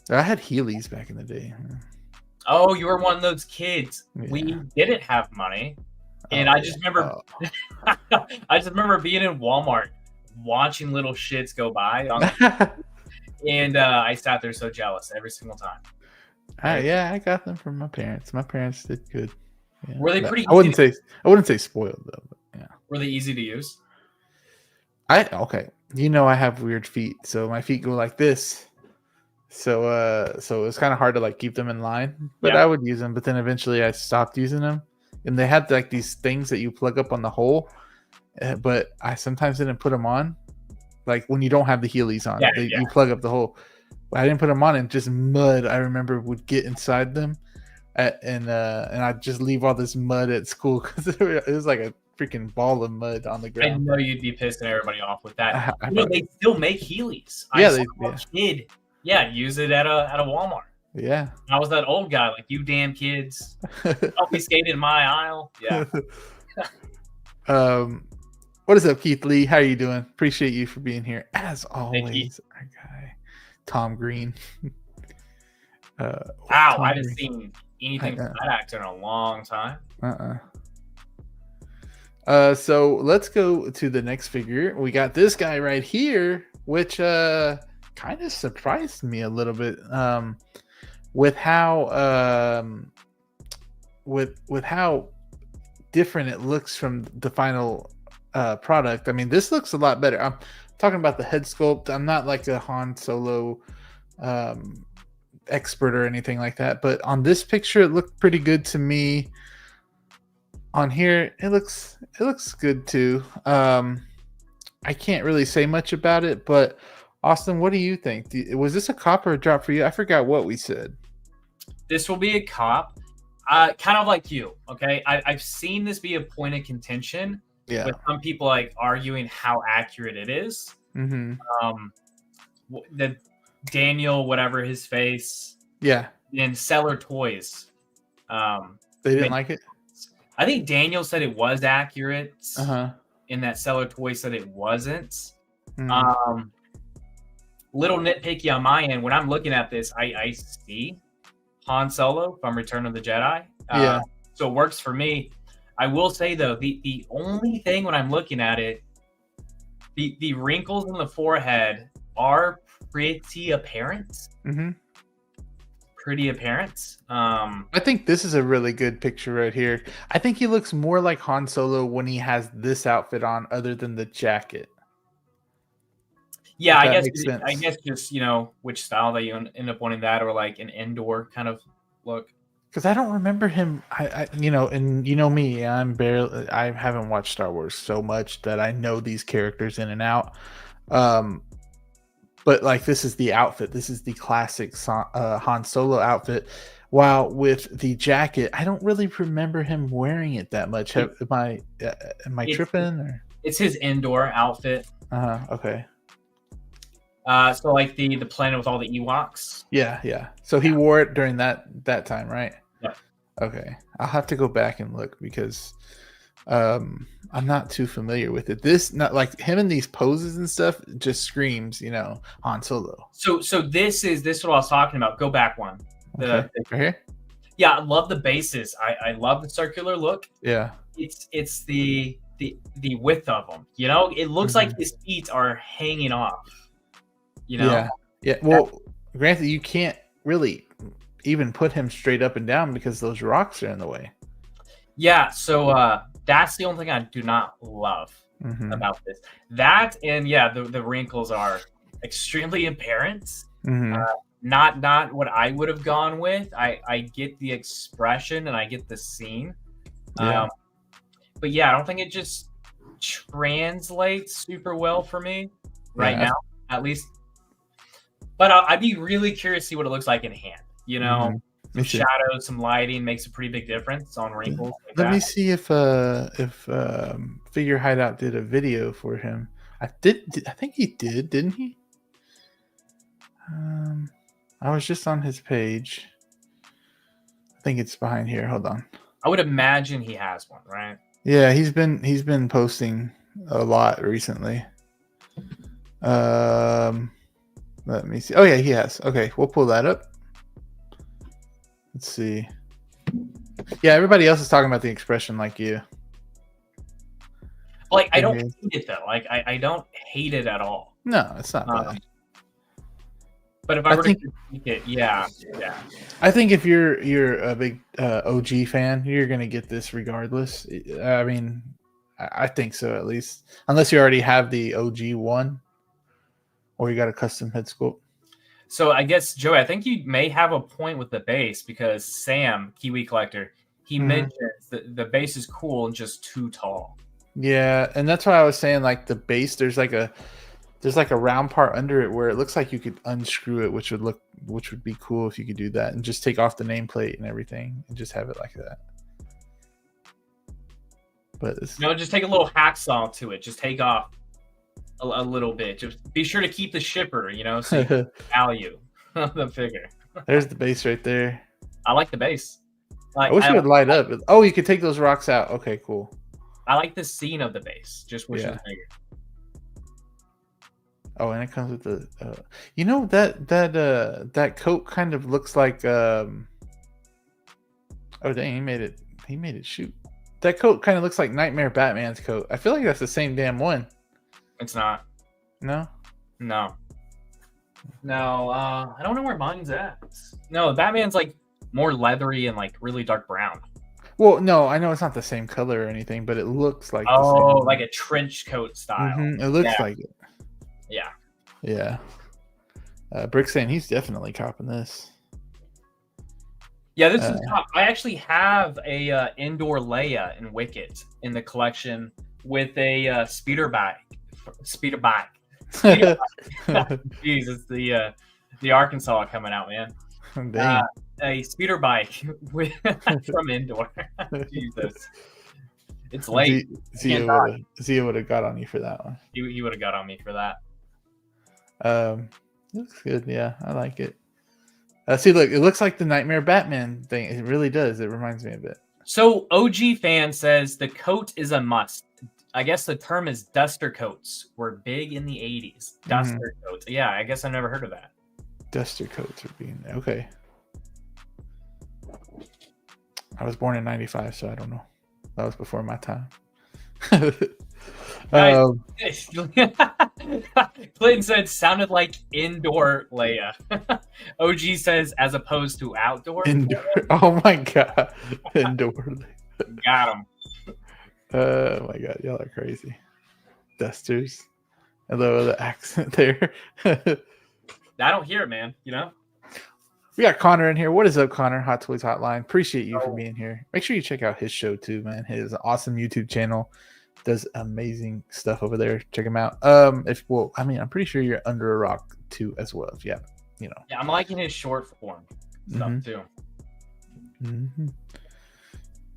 I had Heelys back in the day. Oh, you were one of those kids. Yeah. We didn't have money, and I just remember, being in Walmart watching little shits go by, and I sat there so jealous every single time. I got them from my parents. My parents did good. Yeah. Were they pretty? I wouldn't say spoiled though. But yeah. Were they easy to use? Okay. I have weird feet, so my feet go like this. So it's kind of hard to like keep them in line. But I would use them. But then eventually I stopped using them, and they had like these things that you plug up on the hole. But I sometimes didn't put them on, like when you don't have the Heelys on. You plug up the hole. I didn't put them on, and just mud, I remember, would get inside them, and I'd just leave all this mud at school because it was like freaking ball of mud on the I ground. know you'd be pissing everybody off with that. I You know, probably- they still make Heelys. I Yeah, saw they- a kid, use it at a Walmart. yeah. I was that old guy, like, you damn kids, confiscated in my aisle. Yeah. What is up, Keith Lee? How are you doing? Appreciate you for being here as always. Our guy, Tom Green. Wow, Tom I haven't Green. seen anything from that actor in a long time. So let's go to the next figure. We got this guy right here, which kind of surprised me a little bit. With how with how different it looks from the final product. I mean, this looks a lot better. I'm talking about the head sculpt. I'm not like a Han Solo expert or anything like that, but on this picture it looked pretty good to me. On here it looks good too. I can't really say much about it, but Austin, what do you think? Was this a cop or a drop for you? I forgot what we said. This will be a cop. Kind of like you, okay? I've seen this be a point of contention with some people like arguing how accurate it is. Mm-hmm. The Daniel, whatever his face, in Seller Toys, they didn't like it. I think Daniel said it was accurate. In that Seller Toys said it wasn't. Mm. Little nitpicky on my end. When I'm looking at this, I see Han Solo from Return of the Jedi. So it works for me. I will say though, the only thing when I'm looking at it, the wrinkles in the forehead are pretty apparent. Mm-hmm. Pretty apparent. I think this is a really good picture right here. I think he looks more like Han Solo when he has this outfit on, other than the jacket. Yeah, I guess just, you know, which style that you end up wanting, that or like an indoor kind of look. Because I don't remember him. I you know, and you know me, I haven't watched Star Wars so much that I know these characters in and out. But like, this is the outfit. This is the classic Han Solo outfit. While with the jacket, I don't really remember him wearing it that much. Am I tripping? Or? It's his indoor outfit. Okay. So like the planet with all the Ewoks. Yeah. So he wore it during that time, right? Yeah. Okay. I'll have to go back and look because I'm not too familiar with it. This, not like him in these poses and stuff, just screams, you know, Han Solo. So this is what I was talking about. Go back one. Right here? Yeah, I love the bases. I love the circular look. Yeah. It's the width of them. You know, it looks like his feet are hanging off. You know? Yeah. Well, granted, you can't really even put him straight up and down because those rocks are in the way. Yeah. So that's the only thing I do not love about this. That and the wrinkles are extremely apparent. Not what I would have gone with. I get the expression and I get the scene. But I don't think it just translates super well for me right now, at least. But I'd be really curious to see what it looks like in hand. You know, some shadows, some lighting makes a pretty big difference on wrinkles. Let me see if Figure Hideout did a video for him. I think he did, didn't he? I was just on his page. I think it's behind here. Hold on. I would imagine he has one, right? Yeah, he's been posting a lot recently. Let me see. Oh yeah, he has. Okay, we'll pull that up. Let's see. Yeah, everybody else is talking about the expression like you. Like, I don't hate it though. Like, I don't hate it at all. No, it's not bad. But if I were to critique it, I think if you're a big OG fan, you're gonna get this regardless. I mean, I think so, at least, unless you already have the OG one, or you got a custom head sculpt. So I guess, Joey, I think you may have a point with the base, because Sam, Kiwi Collector, he mentions that the base is cool and just too tall. Yeah, and that's why I was saying, like, the base, there's like a round part under it where it looks like you could unscrew it, which would be cool if you could do that and just take off the nameplate and everything and just have it like that. But it's, No, just take a little hacksaw to it. Just take off a little bit. Just be sure to keep the shipper, you know, so you can value the figure. there's the base right there. I like the base. Like, I wish it would light up. Oh, you could take those rocks out. Okay, cool. I like the scene of the base. Just wish it was bigger. Oh, and it comes with the, you know, that coat kind of looks like, oh dang, he made it shoot. That coat kind of looks like Nightmare Batman's coat. I feel like that's the same damn one. It's not. No? No. I don't know where mine's at. No, Batman's like more leathery and like really dark brown. Well, no, I know it's not the same color or anything, but it looks like the same. Like a trench coat style. It looks like it. Yeah. Yeah. Brick saying he's definitely copping this. Yeah, this is top. I actually have a indoor Leia in Wicket in the collection with a speeder bike. Jeez, it's the Arkansas coming out, man. Dang. A speeder bike from indoor. Jesus, it's late. Zia would have got on you for that one. He would have got on me for that. Looks good. Yeah, I like it. See, look, it looks like the Nightmare Batman thing. It really does. It reminds me of it. So OG fan says the coat is a must. I guess the term is duster coats were big in the 80s. Duster coats. Yeah, I guess I've never heard of that. Duster coats are being okay. I was born in 95, so I don't know. That was before my time. Clinton said sounded like indoor Leia. OG says as opposed to outdoor. Indoor. Oh my god. Indoor. Got him. Oh my god, y'all are crazy. Dusters. Hello, the accent there. I don't hear it, man. You know? We got Connor in here. What is up, Connor? Hot Toys Hotline. Appreciate you for being here. Make sure you check out his show too, man. His awesome YouTube channel. Does amazing stuff over there. Check him out. I'm pretty sure you're under a rock too as well. Yeah, you know. Yeah, I'm liking his short form stuff too. Mm-hmm.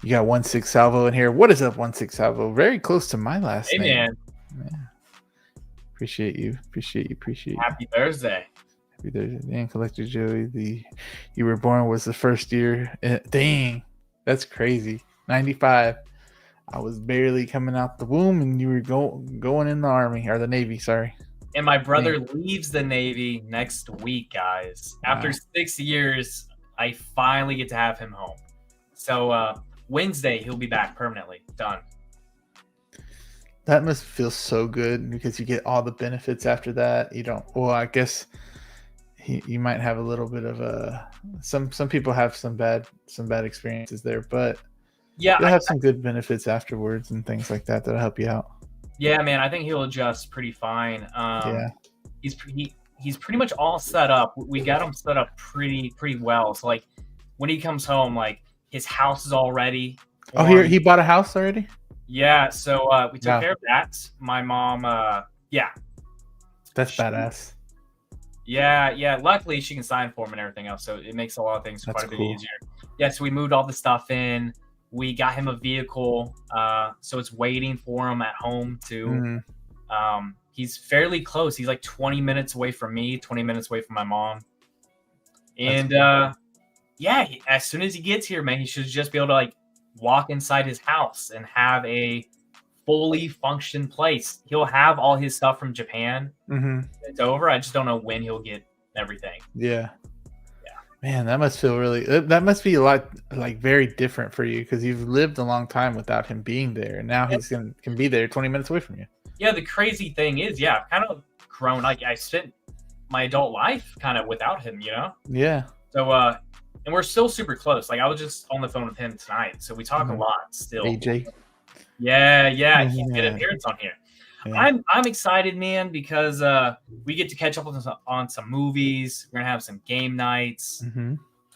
You got 1-6 Salvo in here. What is up, 1-6 Salvo? Very close to my last name. Hey, man. Yeah. Appreciate you. Happy Thursday. Happy Thursday. Dan Collector Joey. You were born was the first year. Dang, that's crazy. 95. I was barely coming out the womb, and you were going in the Army or the Navy. Sorry. And my brother leaves the Navy next week, guys. After 6 years, I finally get to have him home. So Wednesday, he'll be back permanently. Done. That must feel so good because you get all the benefits after that. You don't. Well, I guess you might have a little bit of a. Some people have some bad experiences there, but. Yeah, you'll have some good benefits afterwards and things like that that'll help you out. Yeah, man, I think he'll adjust pretty fine. Yeah, he's pretty much all set up. We got him set up pretty well. So like when he comes home, like his house is all ready. Oh, he bought a house already? Yeah, so we took care of that. My mom, that's badass. Yeah. Luckily, she can sign for him and everything else, so it makes a lot of things quite a bit easier. Yeah, so we moved all the stuff in. We got him a vehicle, so it's waiting for him at home too. He's fairly close. He's like 20 minutes away from me, 20 minutes away from my mom. And as soon as he gets here, man, he should just be able to like walk inside his house and have a fully functioned place. He'll have all his stuff from Japan. It's over. I just don't know when he'll get everything. Yeah. Man, that must feel that must be a lot like very different for you because you've lived a long time without him being there. And now he's can be there 20 minutes away from you. Yeah, the crazy thing is, I've kind of grown. Like I spent my adult life kind of without him, you know? Yeah. So, and we're still super close. Like I was just on the phone with him tonight. So we talk a lot still. AJ. Yeah. He did an appearance on here. Yeah. I'm excited, man, because we get to catch up on some movies. We're gonna have some game nights.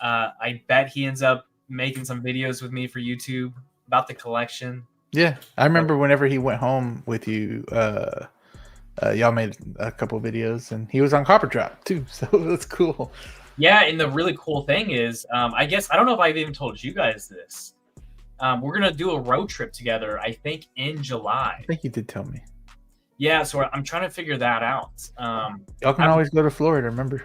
I bet he ends up making some videos with me for YouTube about the collection. Yeah, I remember whenever he went home with you, y'all made a couple videos, and he was on Copper Drop too. So that's cool. Yeah, and the really cool thing is, I guess I don't know if I've even told you guys this. We're gonna do a road trip together. I think in July. I think you did tell me. Yeah, so I'm trying to figure that out. Y'all can always go to Florida. Remember?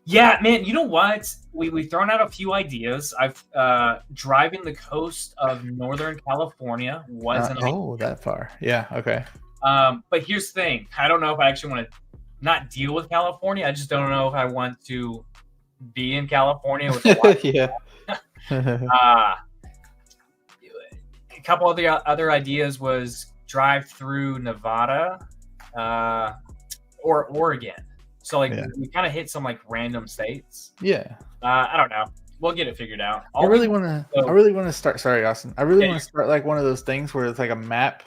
Yeah, man. You know what? We've thrown out a few ideas. I've driving the coast of Northern California wasn't. That far. Yeah. Okay. But here's the thing. I don't know if I actually want to not deal with California. I just don't know if I want to be in California with a lot. Yeah. A couple other ideas was drive through Nevada or Oregon. So like we kind of hit some like random states. Yeah. I don't know. We'll get it figured out. I really want to start. Sorry, Austin. I really want to start like one of those things where it's like a map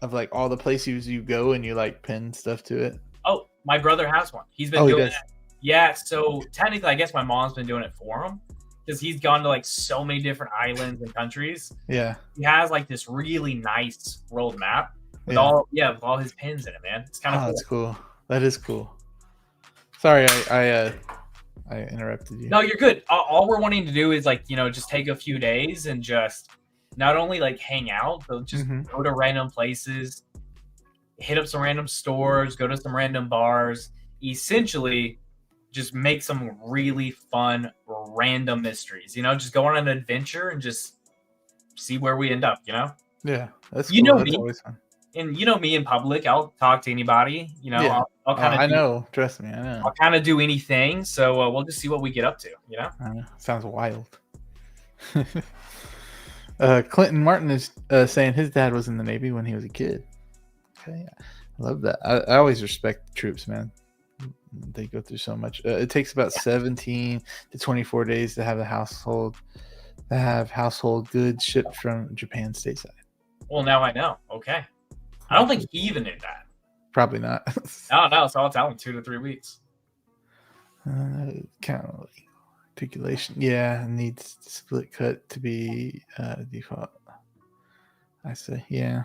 of like all the places you go and you like pin stuff to it. Oh, my brother has one. He's been doing it. Yeah. So technically, I guess my mom's been doing it for him because he's gone to like so many different islands and countries. Yeah. He has like this really nice world map with all his pins in it, man. It's kind of cool. That's cool. That is cool. Sorry, I interrupted you. No, you're good. All we're wanting to do is like, just take a few days and just not only like hang out, but just go to random places, hit up some random stores, go to some random bars, essentially just make some really fun random mysteries, just go on an adventure and just see where we end up, Yeah, that's cool. That's always fun. And me in public, I'll talk to anybody, I'll kind of I know. Trust me, I know. I'll kind of do anything. So we'll just see what we get up to, Sounds wild. Clinton Martin is saying his dad was in the Navy when he was a kid. Okay, I love that. I always respect the troops, man. They go through so much. It takes about 17 to 24 days to have household goods shipped from Japan stateside. Well, now I know. Okay. I don't think he even knew that. Probably not. No, so I'll tell him 2 to 3 weeks. Kind of like articulation. Yeah, needs split cut to be default. I say, yeah.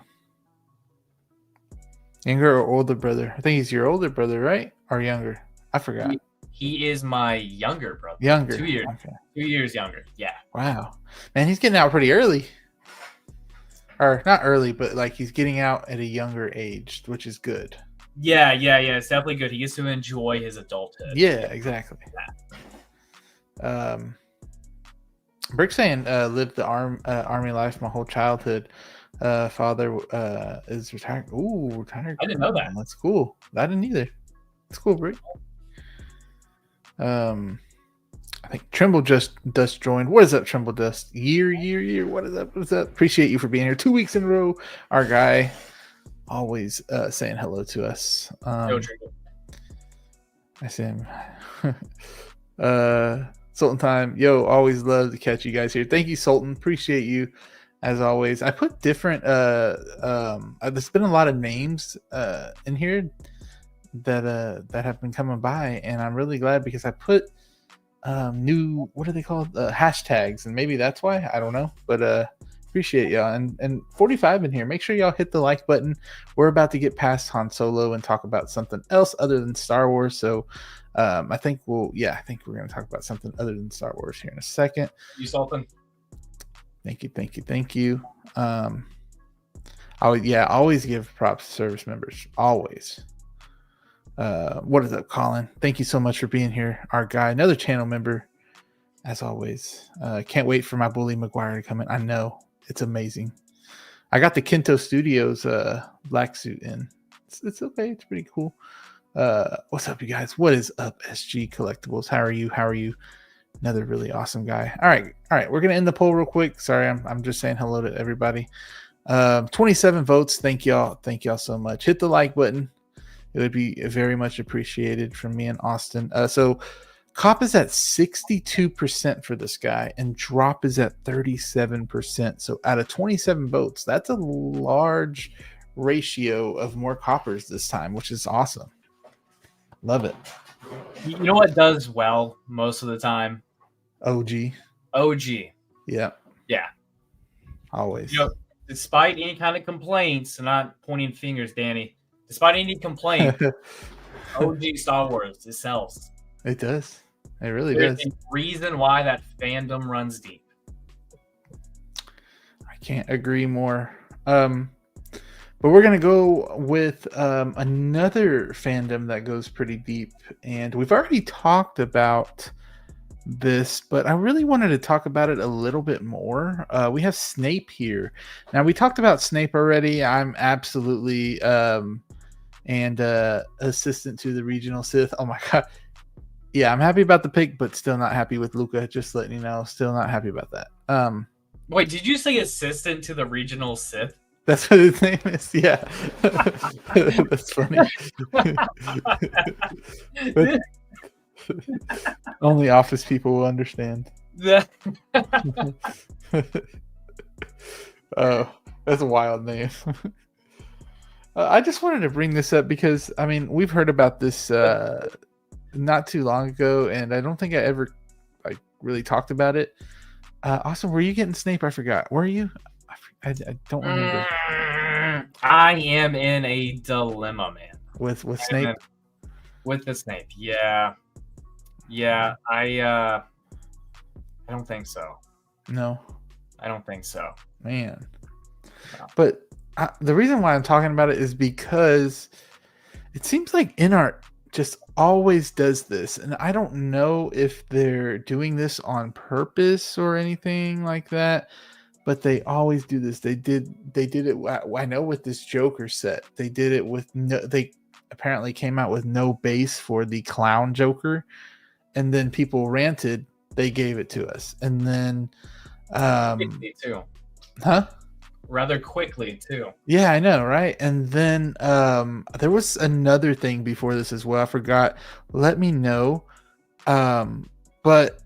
Younger or older brother? I think he's your older brother, right? Or younger? I forgot. He is my younger brother. Younger. 2 years. Okay. 2 years younger. Yeah. Wow. Man, he's getting out pretty early. Or not early, but like he's getting out at a younger age, which is good. Yeah. It's definitely good. He gets to enjoy his adulthood. Yeah, exactly. Brick saying, lived the army life my whole childhood. Father is retired. Ooh, retired. I didn't know that. That's cool. I didn't either. It's cool, Brick. I think Trimble just joined. What is up, Trimble Dust? Year. What is up? Appreciate you for being here 2 weeks in a row. Our guy always saying hello to us. I see him. Sultan time. Yo, always love to catch you guys here. Thank you, Sultan. Appreciate you as always. I put different there's been a lot of names in here that have been coming by, and I'm really glad because I put new, what are they called, hashtags, and maybe that's why, I don't know, but appreciate y'all. And 45 in here, make sure y'all hit the like button. We're about to get past Han Solo and talk about something else other than Star Wars, so I think we're going to talk about something other than Star Wars here in a second. You Sultan. Thank you. Always give props to service members, always. What is up, Colin? Thank you so much for being here. Our guy, another channel member, as always. Can't wait for my Bully McGuire to come in. I know, it's amazing. I got the Kento Studios black suit in. It's okay. It's pretty cool. What's up, you guys? What is up, SG Collectibles? How are you? Another really awesome guy. All right. We're gonna end the poll real quick. Sorry, I'm just saying hello to everybody. 27 votes. Thank y'all so much. Hit the like button. It would be very much appreciated from me and Austin. So Cop is at 62% for this guy, and Drop is at 37%. So out of 27 votes, that's a large ratio of more coppers this time, which is awesome. Love it. You know what does well most of the time? OG. Yeah. Always. Despite any kind of complaints, not pointing fingers, Danny. Despite any complaint, OG Star Wars, it sells. It does. It really There's does. a reason why that fandom runs deep. All right, can't agree more. But we're gonna go with another fandom that goes pretty deep, and we've already talked about this, but I really wanted to talk about it a little bit more. We have Snape here. Now we talked about Snape already. I'm absolutely and assistant to the regional Sith. Oh my god. Yeah, I'm happy about the pick, but still not happy with Luca. Just letting you know, still not happy about that. Wait, did you say assistant to the regional Sith? That's what his name is. Yeah, that's funny. But only office people will understand. Oh, that's a wild name. I just wanted to bring this up because I mean we've heard about this not too long ago, and I don't think I ever like really talked about it. Austin, were you getting Snape? I forgot. Were you? I don't remember. I am in a dilemma, man. With Snape? With the Snape, yeah. I don't think so. No, I don't think so, man. No. But the reason why I'm talking about it is because it seems like InArt just always does this, and I don't know if they're doing this on purpose or anything like that. But they always do this. They did it. I know with this Joker set, they did it with no. They apparently came out with no base for the clown Joker, and then people ranted. They gave it to us, and then, quickly too. Huh? Rather quickly too. Yeah, I know, right? And then there was another thing before this as well. I forgot. Let me know. But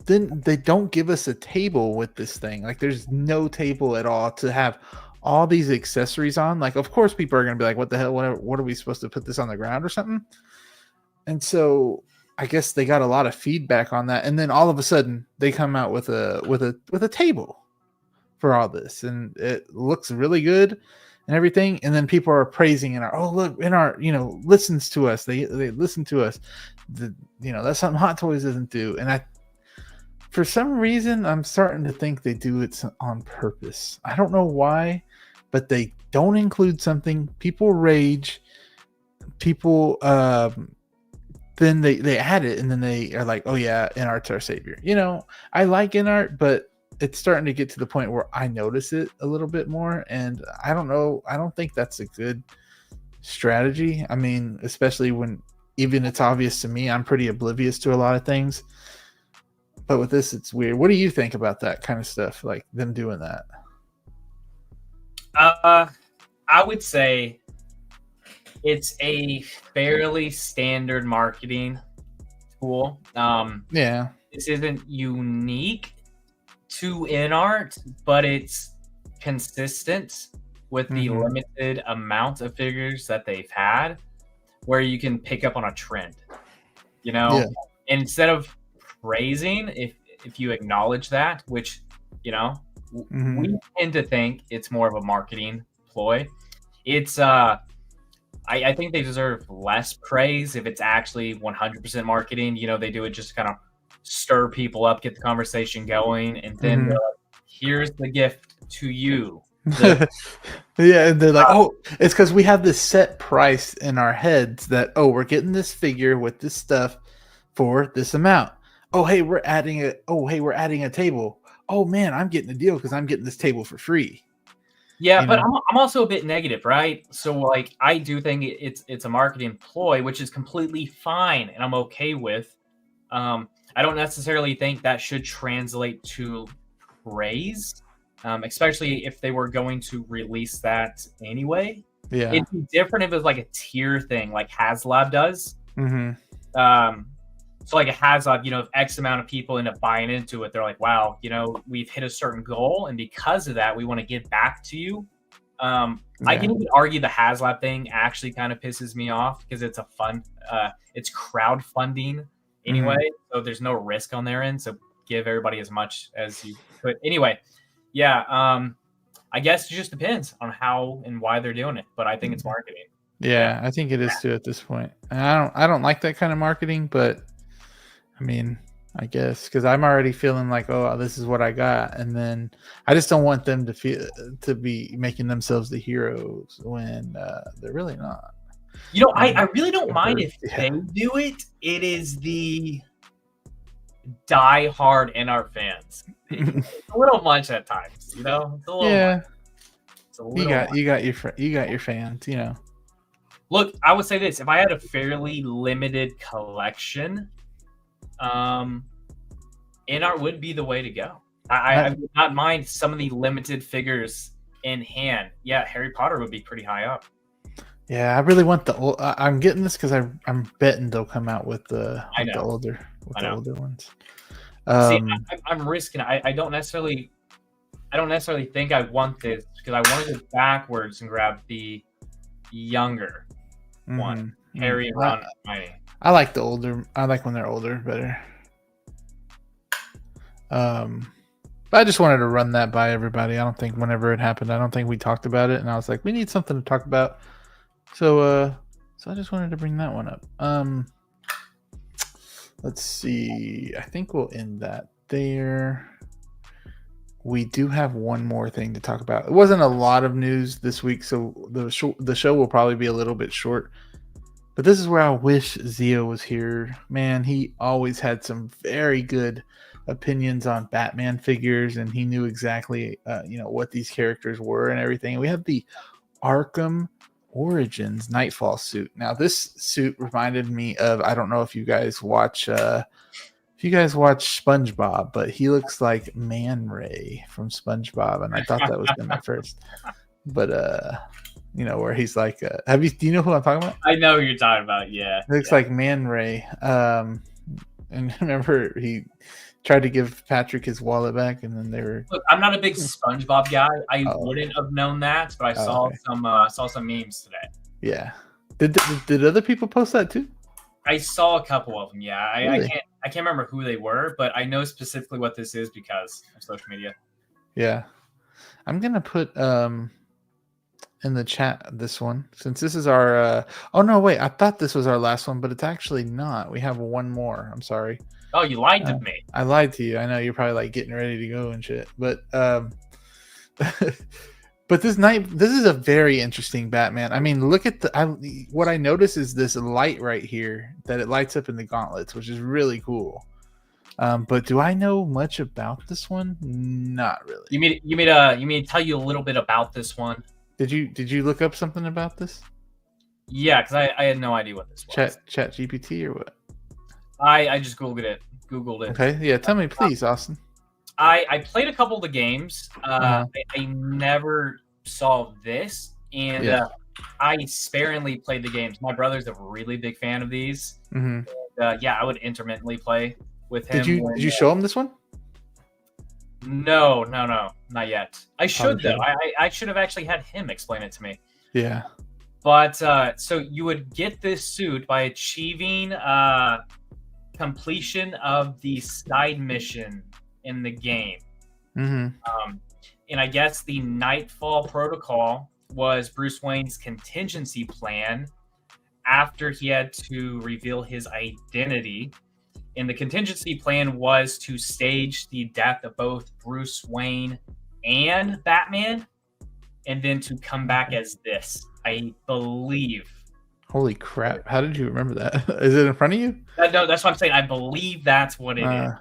then they don't give us a table with this thing. Like there's no table at all to have all these accessories on. Like, of course, people are going to be like, what the hell? What are we supposed to put this on the ground or something? And so I guess they got a lot of feedback on that. And then all of a sudden they come out with a table for all this. And it looks really good and everything. And then people are praising InArt. Oh, look, InArt, listens to us. They listen to us. That's something Hot Toys doesn't do. And for some reason, I'm starting to think they do it on purpose. I don't know why, but they don't include something. People rage. People, then they add it, and then they are like, "Oh yeah, InArt's our savior." I like InArt, but it's starting to get to the point where I notice it a little bit more, and I don't know. I don't think that's a good strategy. I mean, especially when even it's obvious to me, I'm pretty oblivious to a lot of things. But with this, it's weird. What do you think about that kind of stuff, like them doing that? I would say it's a fairly standard marketing tool. Yeah. This isn't unique to InArt, but it's consistent with the limited amount of figures that they've had, where you can pick up on a trend. Yeah. Instead of praising, if you acknowledge that, which we tend to think it's more of a marketing ploy. It's I think they deserve less praise if it's actually 100% marketing. They do it just to kind of stir people up, get the conversation going, and then they're like, here's the gift to you. Yeah, and they're like, oh, it's because we have this set price in our heads that, oh, we're getting this figure with this stuff for this amount. Oh, hey, we're adding a table. Oh man, I'm getting a deal because I'm getting this table for free. Yeah, but I'm also a bit negative, right? So like, I do think it's a marketing ploy, which is completely fine, and I'm okay with. I don't necessarily think that should translate to praise, especially if they were going to release that anyway. Yeah, it'd be different if it was like a tier thing, like HasLab does. So like a HasLab, if X amount of people end up buying into it, they're like, wow, we've hit a certain goal, and because of that, we want to give back to you. I can even argue the HasLab thing actually kind of pisses me off because it's a fun, it's crowdfunding anyway, so there's no risk on their end. So give everybody as much as you could. Anyway, yeah, I guess it just depends on how and why they're doing it, but I think it's marketing. Yeah, I think it is too at this point. And I don't like that kind of marketing, but I mean, I guess, because I'm already feeling like, oh, this is what I got, and then I just don't want them to be making themselves the heroes when they're really not. I really don't mind if they do it. It is the die-hard InArt fans. It's a little much at times, It's a little yeah. much. It's a little You got your fans, Look, I would say this: if I had a fairly limited collection, InArt would be the way to go. I would not mind some of the limited figures in hand. Yeah, Harry Potter would be pretty high up. Yeah, I really want the old. I'm getting this because I'm betting they'll come out with the older ones. See, I'm risking. I don't necessarily think I want this because I want to go backwards and grab the younger one, Harry, Ron, and Hermione. I like the older. I like when they're older better. But I just wanted to run that by everybody. I don't think whenever it happened, I don't think we talked about it, and I was like, we need something to talk about. So I just wanted to bring that one up. Let's see. I think we'll end that there. We do have one more thing to talk about. It wasn't a lot of news this week, so the show will probably be a little bit short. But this is where I wish Zio was here. Man, he always had some very good opinions on Batman figures, and he knew exactly, what these characters were and everything. We have the Arkham Origins Knightfall suit. Now, this suit reminded me of, I don't know if you guys watch SpongeBob, but he looks like Man Ray from SpongeBob, and I thought that was him at first. But where he's like, do you know who I'm talking about? I know who you're talking about. Yeah, it looks like Man Ray. And remember he tried to give Patrick his wallet back, and then they were. Look, I'm not a big SpongeBob guy. I wouldn't have known that, but I saw some memes today. Yeah, did other people post that too? I saw a couple of them. Yeah, Really? I can't remember who they were, but I know specifically what this is because of social media. Yeah, I'm gonna put in the chat this one, since this is our. Oh no, wait! I thought this was our last one, but it's actually not. We have one more. I'm sorry. Oh, you lied to me. I lied to you. I know you're probably like getting ready to go and shit, but but this is a very interesting Batman. I mean, look at what I notice is this light right here that it lights up in the gauntlets, which is really cool. But do I know much about this one? Not really. You mean to tell you a little bit about this one? Did you look up something about this? Yeah, because I had no idea what this was. Chat GPT or what? I just Googled it. Okay, yeah. Tell me, please, Austin. I played a couple of the games. I never saw this, and I sparingly played the games. My brother's a really big fan of these. Mm-hmm. And, I would intermittently play with him. Did you show him this one? No, not yet. I should though. I should have actually had him explain it to me. Yeah. But so you would get this suit by achieving completion of the side mission in the game. Mm-hmm. And I guess the Knightfall protocol was Bruce Wayne's contingency plan after he had to reveal his identity. And the contingency plan was to stage the death of both Bruce Wayne and Batman, and then to come back as this, I believe. Holy crap. How did you remember that? Is it in front of you? No, that's what I'm saying. I believe that's what it is.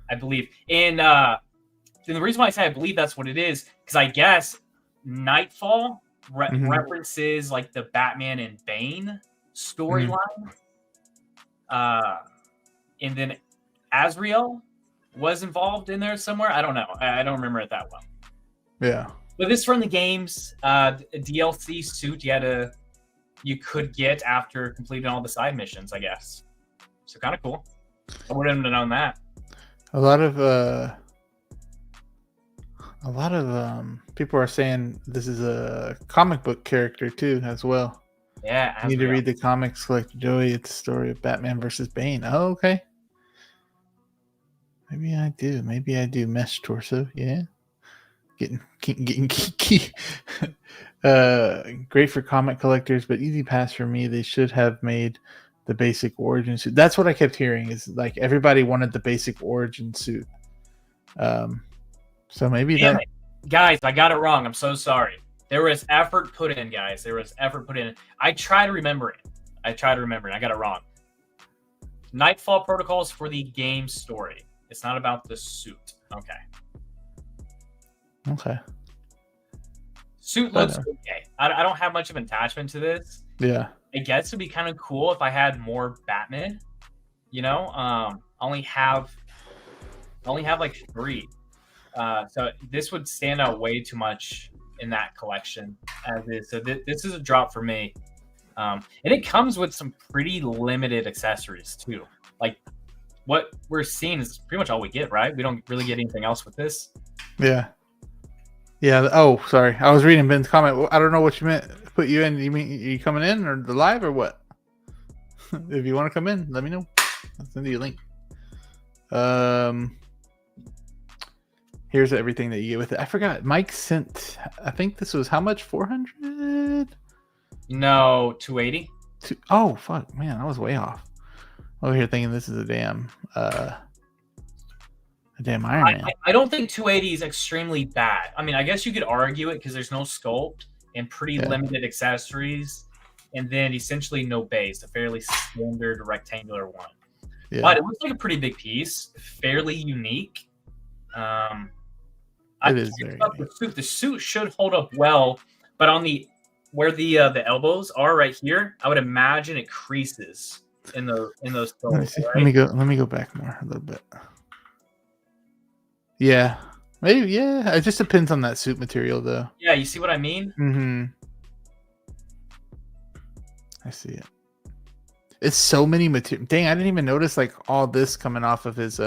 I believe. And the reason why I say I believe that's what it is, because I guess Knightfall references like the Batman and Bane storyline. And then Azrael was involved in there somewhere. I don't know. I don't remember it that well. Yeah. But this from the games, a DLC suit you could get after completing all the side missions, I guess. So kind of cool. I wouldn't have known that. A lot of people are saying this is a comic book character too, as well. Yeah, you need to read the comics, collect Joey. It's the story of Batman versus Bane. Oh, okay. Maybe I do. Mesh torso. Yeah. Getting geeky. Great for comic collectors, but easy pass for me. They should have made the basic origin suit. That's what I kept hearing. Is like everybody wanted the basic origin suit. So maybe Damn that. it. Guys, I got it wrong. I'm so sorry. There was effort put in, guys. There was effort put in. I try to remember it. I got it wrong. Knightfall protocols for the game story. It's not about the suit. Okay. Suit looks okay. I don't have much of an attachment to this. Yeah. I guess it'd be kind of cool if I had more Batman. You know, I only have like 3. So this would stand out way too much in that collection as is. So this is a drop for me. And it comes with some pretty limited accessories too. Like what we're seeing is pretty much all we get, right? We don't really get anything else with this. Yeah. Yeah. Oh, sorry. I was reading Ben's comment. I don't know what you meant. Put you in. You mean you coming in or the live or what? If you want to come in, let me know. I'll send you a link. Here's everything that you get with it. I forgot. Mike sent. I think this was how much? 400? No, 280. Oh fuck, man, I was way off. Over here thinking this is a damn Iron Man. I don't think 280 is extremely bad. I mean, I guess you could argue it because there's no sculpt and pretty limited accessories, and then essentially no base, a fairly standard rectangular one. Yeah. But it looks like a pretty big piece, fairly unique. It is very unique. The suit should hold up well, but on where the elbows are right here, I would imagine it creases in those photos. Right? Let me go back more a little bit. Yeah, maybe. Yeah, it just depends on that suit material, though. Yeah, you see what I mean? Mm-hmm. I see it. It's so many material. Dang, I didn't even notice like all this coming off of his.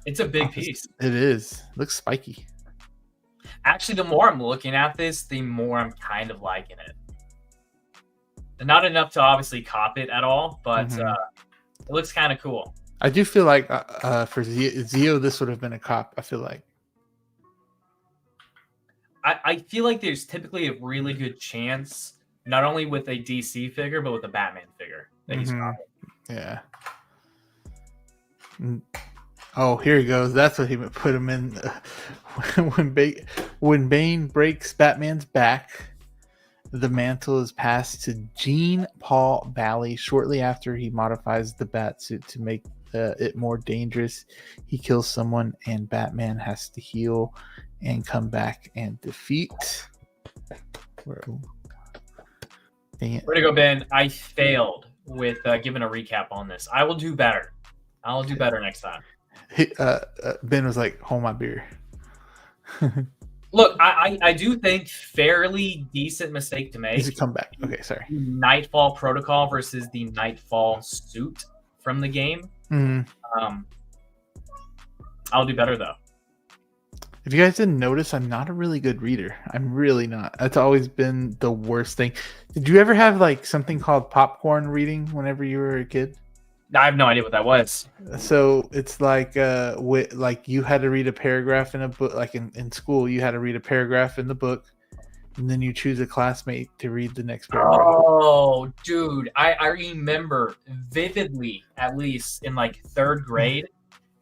It's a big piece. It is. It looks spiky. Actually, the more I'm looking at this, the more I'm kind of liking it. Not enough to obviously cop it at all, but it looks kind of cool. I do feel like for Zio, this would have been a cop. I feel like. I feel like there's typically a really good chance, not only with a DC figure, but with a Batman figure that he's copping. Yeah. Oh, here he goes. That's what he put him in. When Bane breaks Batman's back, the mantle is passed to Jean Paul Valley shortly after he modifies the Batsuit to make it more dangerous. He kills someone, and Batman has to heal and come back and defeat. Way to go, Ben. I failed with giving a recap on this. I will do better. I'll do better next time. Ben was like, hold my beer. Look, I do think fairly decent mistake to make. Is it come back? Okay, sorry. Knightfall protocol versus the Knightfall suit from the game. I'll do better though. If you guys didn't notice, I'm not a really good reader. I'm really not. That's always been the worst thing. Did you ever have like something called popcorn reading whenever you were a kid? I have no idea what that was. So it's like like you had to read a paragraph in a book, like in school, you had to read a paragraph in the book, and then you choose a classmate to read the next paragraph. Oh, dude, I remember vividly, at least in like 3rd grade,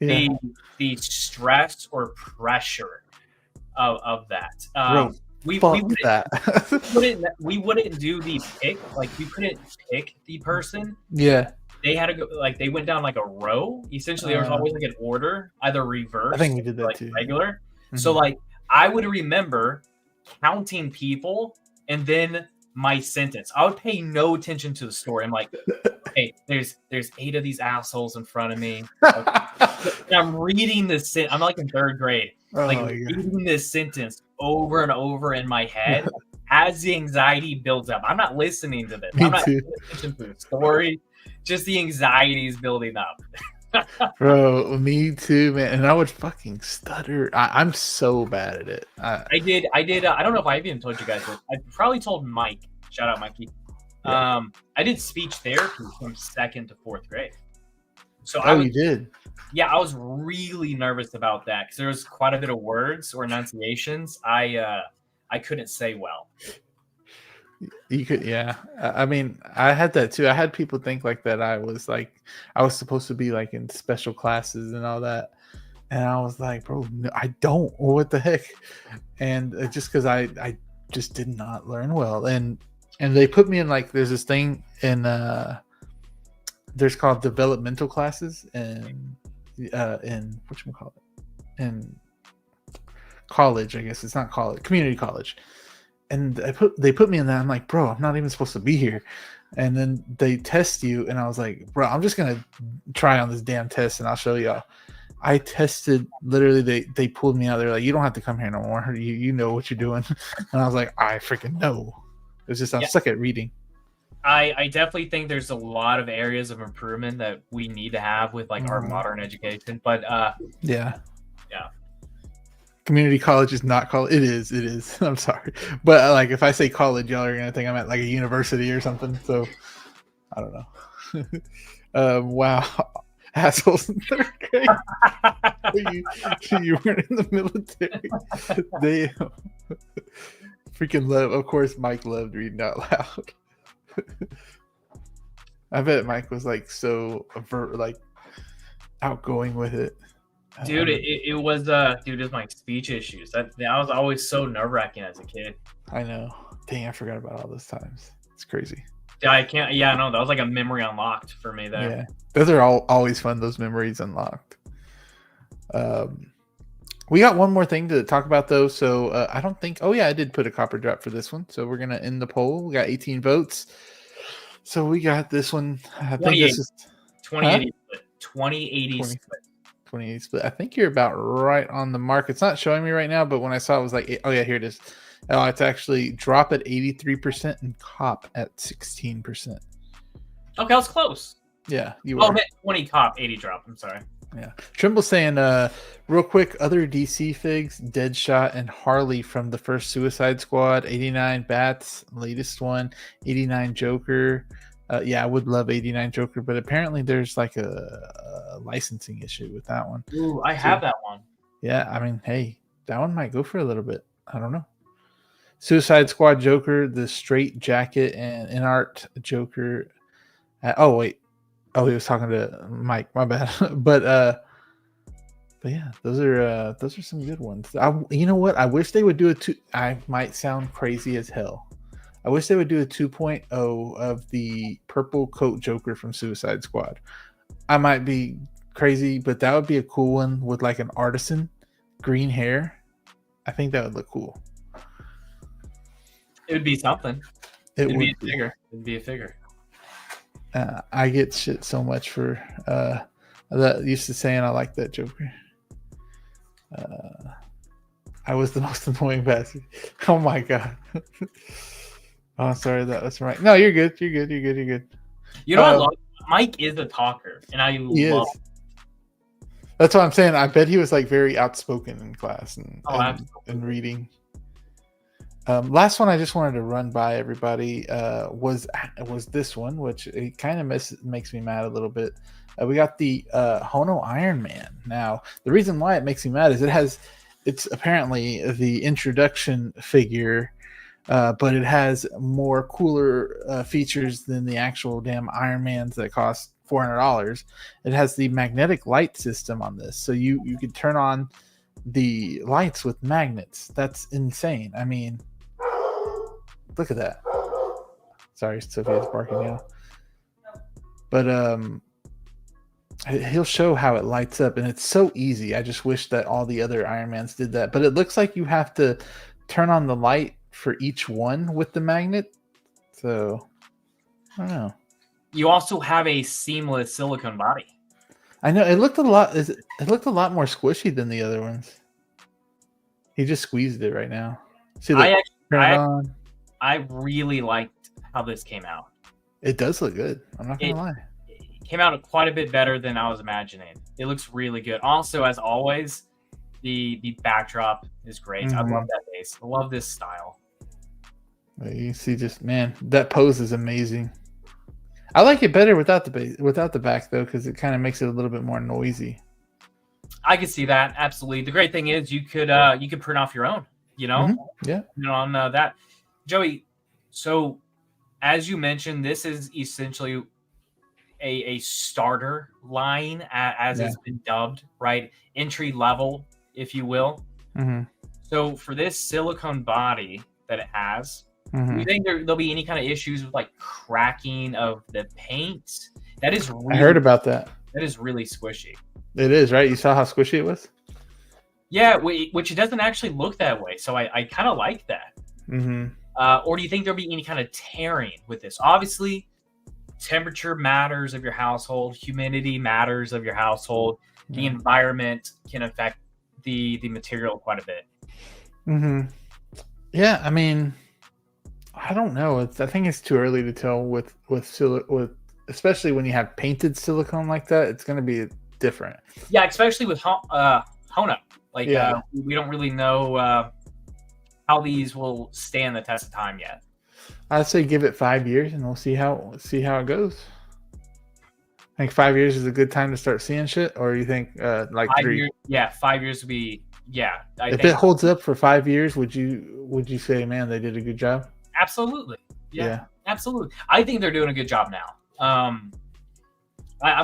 the stress or pressure of that. We wouldn't do the pick, like we couldn't pick the person. Yeah. They had to go, like they went down like a row. Essentially, there was always like an order, either reverse. I think we did that like too. Regular. So like I would remember counting people and then my sentence. I would pay no attention to the story. I'm like, hey, there's 8 of these assholes in front of me. And I'm reading this. I'm like in 3rd grade, reading this sentence over and over in my head as the anxiety builds up. I'm not listening to this. I'm not paying attention to the story. Just the anxiety is building up. Bro, me too, man. And I would fucking stutter. I'm so bad at it. I did. I don't know if I even told you guys this. I probably told Mike. Shout out, Mikey. Yeah. I did speech therapy from 2nd to 4th grade. So you did? Yeah, I was really nervous about that because there was quite a bit of words or enunciations I couldn't say well. You could, yeah. I mean, I had that too. I had people think like that. I was supposed to be like in special classes and all that, and I was like, bro, no, I don't. What the heck? And just because I just did not learn well, and they put me in like there's this thing in there's called developmental classes and in whatchamacallit, in college, I guess it's not college, community college. And they put me in that. I'm like, bro, I'm not even supposed to be here. And then they test you, and I was like, bro, I'm just gonna try on this damn test, and I'll show y'all. I tested literally. They pulled me out. They're like, you don't have to come here no more. You know what you're doing. And I was like, I freaking know. It's just I'm stuck at reading. I definitely think there's a lot of areas of improvement that we need to have with like our modern education. But yeah. Yeah. Community college is not college. It is. I'm sorry. But like if I say college, y'all are gonna think I'm at like a university or something. So I don't know. Wow. Assholes in third grade. you weren't in the military. They freaking love. Of course, Mike loved reading out loud. I bet Mike was like so like outgoing with it. Dude, it was dude, it was my speech issues. That was always so nerve-wracking as a kid. I know. Dang, I forgot about all those times. It's crazy. Yeah, I can't. Yeah, no, that was like a memory unlocked for me there. Yeah, those are always fun. Those memories unlocked. We got one more thing to talk about though. So I don't think. Oh yeah, I did put a copper drop for this one. So we're gonna end the poll. We got 18 votes. So we got this one. I think this is 2080 split. 2080 split. 2080 split. I think you're about right on the mark. It's not showing me right now, but when I saw it, was like, oh yeah, here it is. Oh, it's actually drop at 83% and cop at 16%. Okay, I was close. Yeah, you were. Oh, 20 cop, 80 drop. I'm sorry. Yeah. Trimble's saying, real quick, other DC figs, Deadshot and Harley from the first Suicide Squad, 89 Bats, latest one, 89 Joker. Yeah, I would love 89 Joker, but apparently there's like a licensing issue with that one. Ooh, I have that one. Yeah, I mean, hey, that one might go for a little bit. I don't know. Suicide Squad Joker, the straight jacket, and InArt Joker. Oh wait, oh he was talking to Mike. My bad. But yeah, those are some good ones. You know what? I wish they would do a two. I might sound crazy as hell. I wish they would do a 2.0 of the purple coat Joker from Suicide Squad. I might be crazy, but that would be a cool one with like an artisan green hair. I think that would look cool. It would be something. It'd be a figure. It'd be a figure. I get shit so much for that used to saying I like that Joker. I was the most annoying bastard. Oh my god. Oh, sorry, that's right. No, you're good. You're good. You know what I love? Mike is a talker, and I love it. That's what I'm saying. I bet he was like very outspoken in class and reading. Last one I just wanted to run by everybody was this one, which it kind of makes me mad a little bit. We got the Hono Iron Man. Now, the reason why it makes me mad is it's apparently the introduction figure, but it has more cooler features than the actual damn Iron Mans that cost $400. It has the magnetic light system on this, so you can turn on the lights with magnets. That's insane. I mean, look at that. Sorry, Sophia's barking now. But he'll show how it lights up, and it's so easy. I just wish that all the other Iron Mans did that. But it looks like you have to turn on the light for each one with the magnet. So I don't know. You also have a seamless silicone body. I know it looked a lot more squishy than the other ones. He just squeezed it right now. See, turn it on. I really liked how this came out. It does look good. I'm not gonna lie. It came out quite a bit better than I was imagining. It looks really good. Also, as always, the backdrop is great. Mm-hmm. I love that base. I love this style. You see, just man, that pose is amazing. I like it better without the back though, because it kind of makes it a little bit more noisy. I can see that absolutely. The great thing is you could print off your own. You know, mm-hmm. Yeah. You know, on that, Joey. So, as you mentioned, this is essentially a starter line, as Yeah. it's been dubbed, right? Entry level, if you will. Mm-hmm. So, for this silicone body that it has, do Mm-hmm. you think there'll be any kind of issues with like cracking of the paint? That is I heard really about that. squishy. It is, right? You saw how squishy it was? Yeah, which it doesn't actually look that way. So I kind of like that. Mm-hmm. Or do you think there'll be any kind of tearing with this? Obviously, temperature matters of your household, humidity matters of your household. The Yeah. environment can affect the material quite a bit. Mm-hmm. Yeah, I mean, I don't know. I think it's too early to tell with especially when you have painted silicone like that. It's going to be different. Yeah, especially with Hono. Like, Yeah. we don't really know how these will stand the test of time yet. I'd say give it 5 years, and we'll see how it goes. I think 5 years is a good time to start seeing shit, or you think like 3? 5 years, yeah, 5 years would be, yeah. If it holds up for 5 years, would you say, man, they did a good job? Absolutely. Yeah, absolutely. I think they're doing a good job now. I'm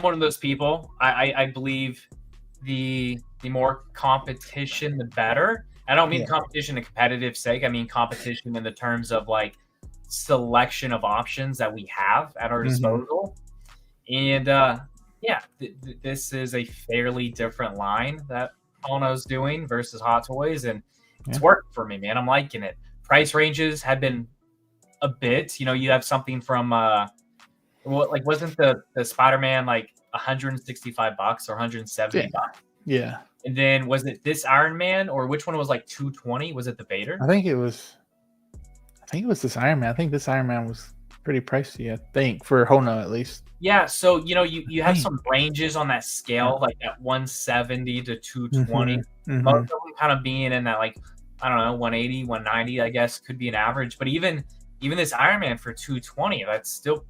one of those people. I believe the more competition, the better. I don't mean competition in competitive sake. I mean competition in the terms of like selection of options that we have at our disposal. And this is a fairly different line that Hono's doing versus Hot Toys, and it's worked for me, man. I'm liking it. Price ranges have been a bit. You have something from wasn't the Spider-Man like $165 or $170? Yeah. And then was it this Iron Man, or which one was like $220? Was it the Vader? I think it was this Iron Man. I think this Iron Man was pretty pricey, I think, for Hono at least. Yeah, so you have some ranges on that scale, like that 170 to 220. Most of them kind of being in that, like, I don't know, 180, 190, I guess could be an average. But even this Iron Man for 220, that's still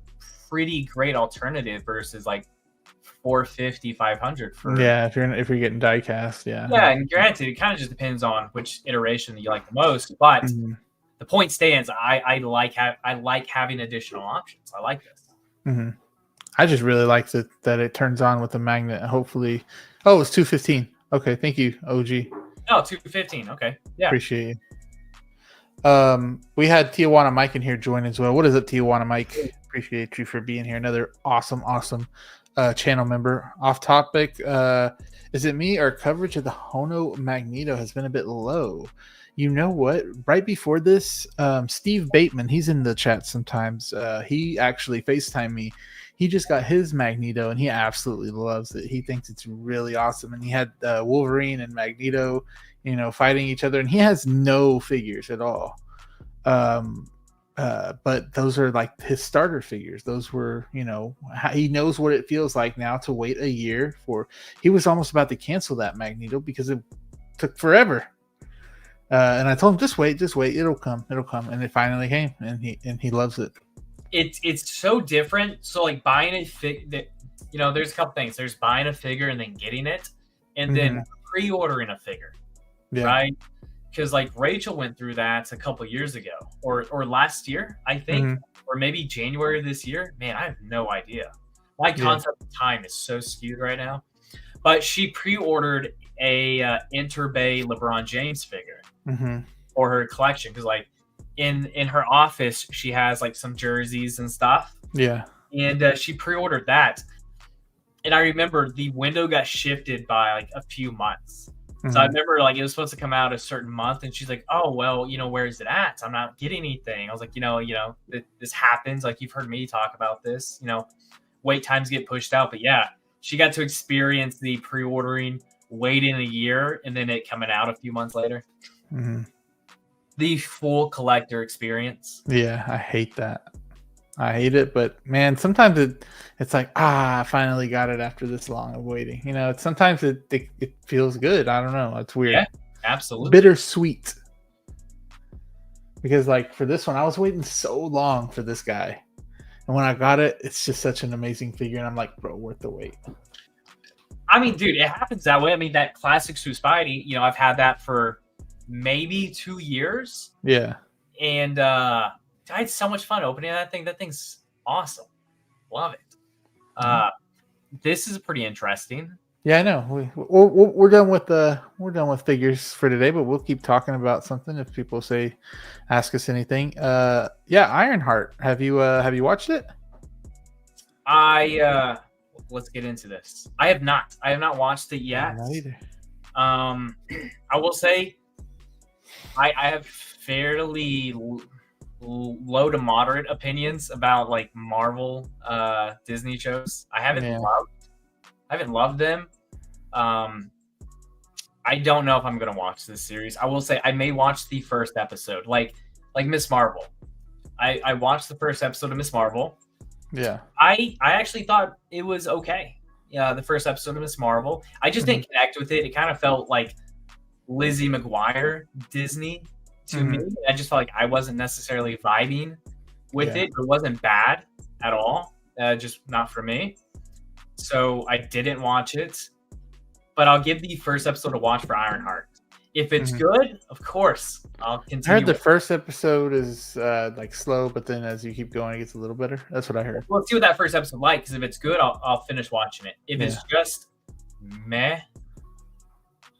pretty great alternative versus like 450, 500 for if you're getting die cast, yeah. And granted, it kind of just depends on which iteration that you like the most, but the point stands. I like having additional options. I like this. I just really like that it turns on with the magnet. Hopefully, it's 215. Okay, thank you, OG. Oh, 215. Okay, yeah, appreciate you. We had Tijuana Mike in here join as well. What is it, Tijuana Mike? Appreciate you for being here. Another awesome channel member. Off topic, is it me or coverage of the Hono Magneto has been a bit low? You know what? Right before this, Steve Bateman, he's in the chat sometimes. He actually FaceTimed me. He just got his Magneto and he absolutely loves it. He thinks it's really awesome. And he had Wolverine and Magneto, fighting each other. And he has no figures at all. But those are like his starter figures. Those were, he knows what it feels like now to wait a year for. He was almost about to cancel that Magneto because it took forever. And I told him, just wait, it'll come, and it finally came, and he loves it. It's so different. So like buying a fig, there's a couple things. There's buying a figure and then getting it, and then pre-ordering a figure, right? Because like Rachel went through that a couple years ago, or last year, I think, or maybe January of this year. Man, I have no idea. My concept of time is so skewed right now. But she pre-ordered a Interbay LeBron James figure for her collection, because like in her office she has like some jerseys and stuff. Yeah, and she pre-ordered that, and I remember the window got shifted by like a few months. So I remember like it was supposed to come out a certain month, and she's like, "Oh well, where is it at? I'm not getting anything." I was like, this happens. Like you've heard me talk about this. Wait times get pushed out, but yeah, she got to experience the pre-ordering, waiting a year, and then it coming out a few months later. The full collector experience. Yeah, I hate that. I hate it, but man, sometimes it's like, I finally got it after this long of waiting. Sometimes it feels good. I don't know. It's weird. Yeah, absolutely. Bittersweet. Because like for this one, I was waiting so long for this guy. And when I got it, it's just such an amazing figure. And I'm like, bro, worth the wait. I mean, dude, it happens that way. I mean, that classic Sue Spidey, I've had that for maybe 2 years. Yeah. And I had so much fun opening that thing. That thing's awesome. Love it. This is pretty interesting. Yeah, I know. We're done with figures for today, but we'll keep talking about something if people ask us anything. Yeah, Ironheart. Have you watched it? Let's get into this. I have not watched it yet. Not either. I will say, I have fairly low to moderate opinions about like Marvel Disney shows. I haven't loved them. I don't know if I'm gonna watch this series. I will say I may watch the first episode, like Miss Marvel. I watched the first episode of Miss Marvel. Yeah. I actually thought it was okay. Yeah, the first episode of Miss Marvel. I just didn't connect with it. It kind of felt like Lizzie McGuire Disney to me. I just felt like I wasn't necessarily vibing with it. It wasn't bad at all. Just not for me. So I didn't watch it. But I'll give the first episode a watch for Ironheart. If it's good, of course, I'll continue. I heard the first episode is like slow, but then as you keep going, it gets a little better. That's what I heard. Well, let's see what that first episode like. Because if it's good, I'll finish watching it. If it's just meh,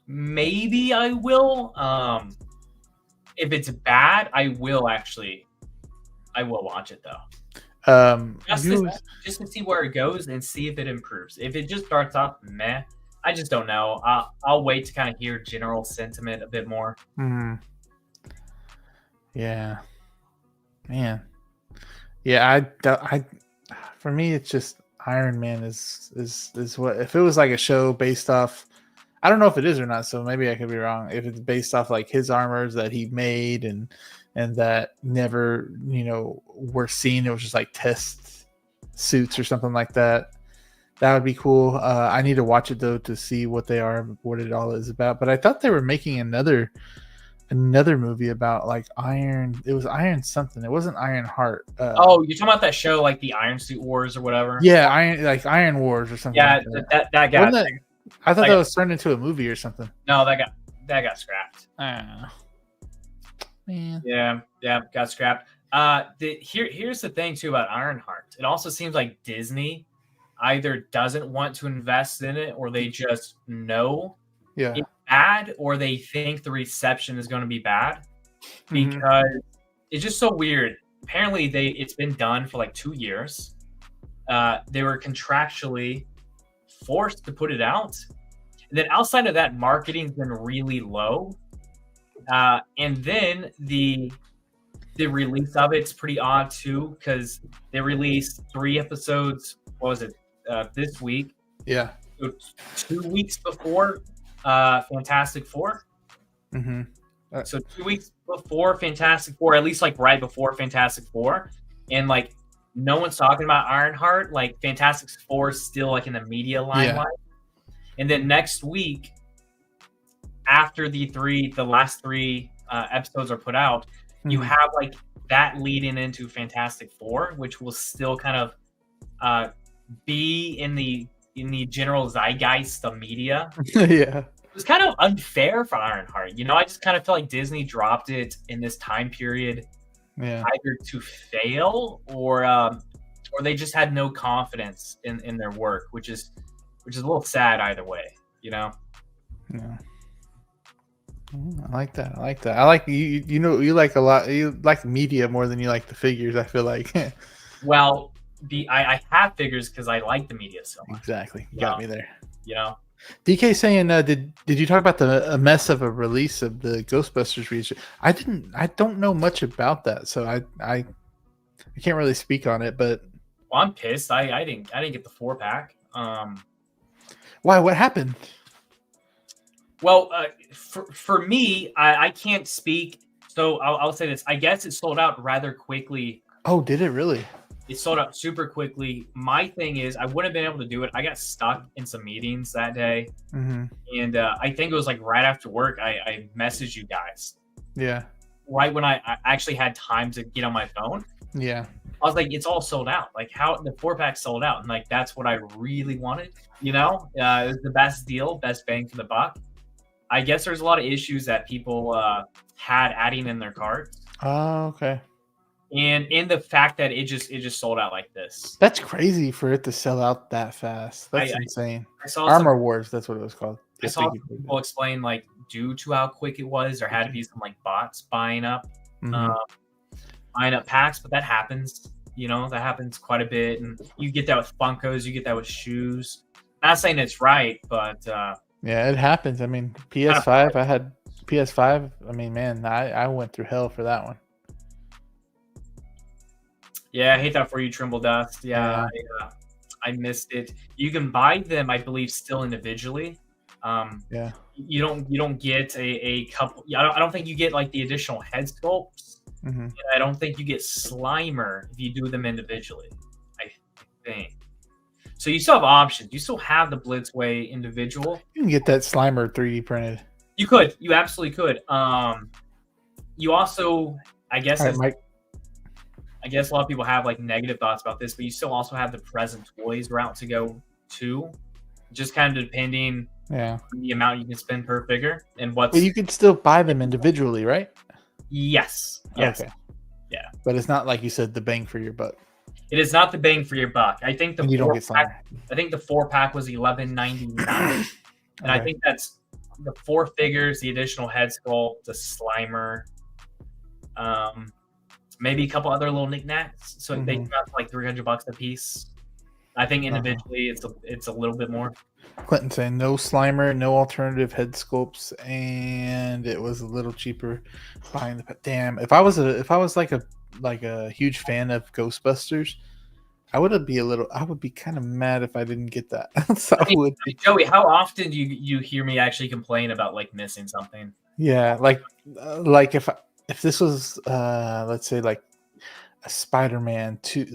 maybe I will. If it's bad, I will watch it though. Just to see where it goes and see if it improves. If it just starts off meh, I just don't know. I'll wait to kind of hear general sentiment a bit more. Yeah, man. Yeah, I for me, it's just Iron Man is what, if it was like a show based off. I don't know if it is or not, so maybe I could be wrong. If it's based off like his armors that he made and that never, were seen, it was just like test suits or something like that. That would be cool. I need to watch it though to see what they are, what it all is about. But I thought they were making another movie about like Iron. It was Iron something. It wasn't Iron Heart. You're talking about that show, like the Iron Suit Wars or whatever. Yeah, Iron Wars or something. Yeah, like that got. I thought that was turned into a movie or something. No, that got scrapped. Man. Yeah, got scrapped. Here's the thing too about Ironheart. It also seems like Disney either doesn't want to invest in it, or they just know it's bad, or they think the reception is going to be bad, because it's just so weird. Apparently, it's been done for like 2 years. They were contractually forced to put it out, and then outside of that, marketing's been really low. And then the release of it's pretty odd too, because they released 3 episodes. What was it? This week. Yeah. So 2 weeks before Fantastic Four. So 2 weeks before Fantastic Four, at least like right before Fantastic Four, and like no one's talking about Ironheart. Like Fantastic Four is still like in the media limelight. And then next week, after the last 3 episodes are put out, you have like that leading into Fantastic Four, which will still kind of be in the general zeitgeist of media. It was kind of unfair for Ironheart. I just kind of feel like Disney dropped it in this time period, either to fail or they just had no confidence in their work, which is a little sad either way. Yeah. I like that. I like you like a lot. You like media more than you like the figures, I feel like. Well, I have figures because I like the media so much. Exactly. You got me there. DK saying, did you talk about the mess of a release of the Ghostbusters region? I don't know much about that, so I can't really speak on it. But I'm pissed. I didn't get the 4-pack. Why? What happened? Well, for me, I can't speak. So I'll say this. I guess it sold out rather quickly. Oh, did it really? It sold out super quickly. My thing is, I wouldn't have been able to do it. I got stuck in some meetings that day. And I think it was like right after work, I messaged you guys. Yeah. Right when I actually had time to get on my phone. Yeah. I was like, it's all sold out. Like how the 4-pack sold out. And like, that's what I really wanted. It was the best deal, best bang for the buck. I guess there's a lot of issues that people had adding in their cards. Oh, okay. And in the fact that it just sold out like this. That's crazy for it to sell out that fast. That's insane. I saw Armor Wars, that's what it was called. I saw people explain like due to how quick it was, there had to be some like bots buying up packs, but that happens. You know, that happens quite a bit, and you get that with Funkos, you get that with shoes. Not saying it's right, but yeah, it happens. I mean, PS5, I had PS5. I mean, man, I went through hell for that one. Yeah, I hate that for you, Trimble Dust. Yeah, I missed it. You can buy them, I believe, still individually. Yeah. You don't get a couple. I don't think you get like the additional head sculpts. And I don't think you get Slimer if you do them individually. I think. So you still have options. You still have the Blitzway individual. You can get that Slimer 3D printed. You could. You absolutely could. You also, I guess. I guess a lot of people have like negative thoughts about this, but you still also have the present toys route to go to, just kind of depending on the amount you can spend per figure and what's. But you could still buy them individually, right? Yes. Okay. Yeah. But it's not like you said the bang for your buck. It is not the bang for your buck. I think the you don't get pack. I think the 4-pack was $11.99, and I think that's the 4 figures, the additional head sculpt, the Slimer. Maybe a couple other little knickknacks, so they cost like $300 a piece. I think individually it's a little bit more. Clinton saying no Slimer, no alternative head sculpts, and it was a little cheaper buying the. Damn, if I was like a huge fan of Ghostbusters, I would be kind of mad if I didn't get that. So Joey, how often do you hear me actually complain about like missing something? Yeah, like if this was let's say like a Spider-Man 2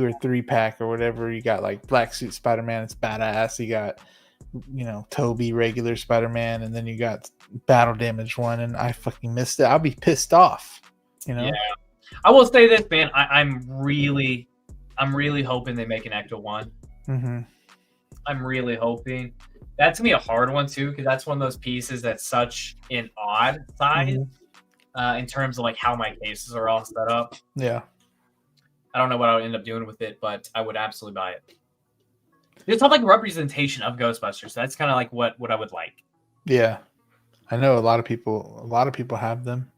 or 3-pack or whatever, you got like Black Suit Spider-Man, it's badass. You got Toby regular Spider-Man, and then you got Battle Damage one, and I fucking missed it. I'll be pissed off. Yeah. I will say this, man. I'm really hoping they make an Ecto one. I'm really hoping. That's gonna be a hard one too, because that's one of those pieces that's such an odd size in terms of like how my cases are all set up. Yeah. I don't know what I would end up doing with it, but I would absolutely buy it. It's not like a representation of Ghostbusters. So that's kind of like what I would like. Yeah. I know a lot of people have them.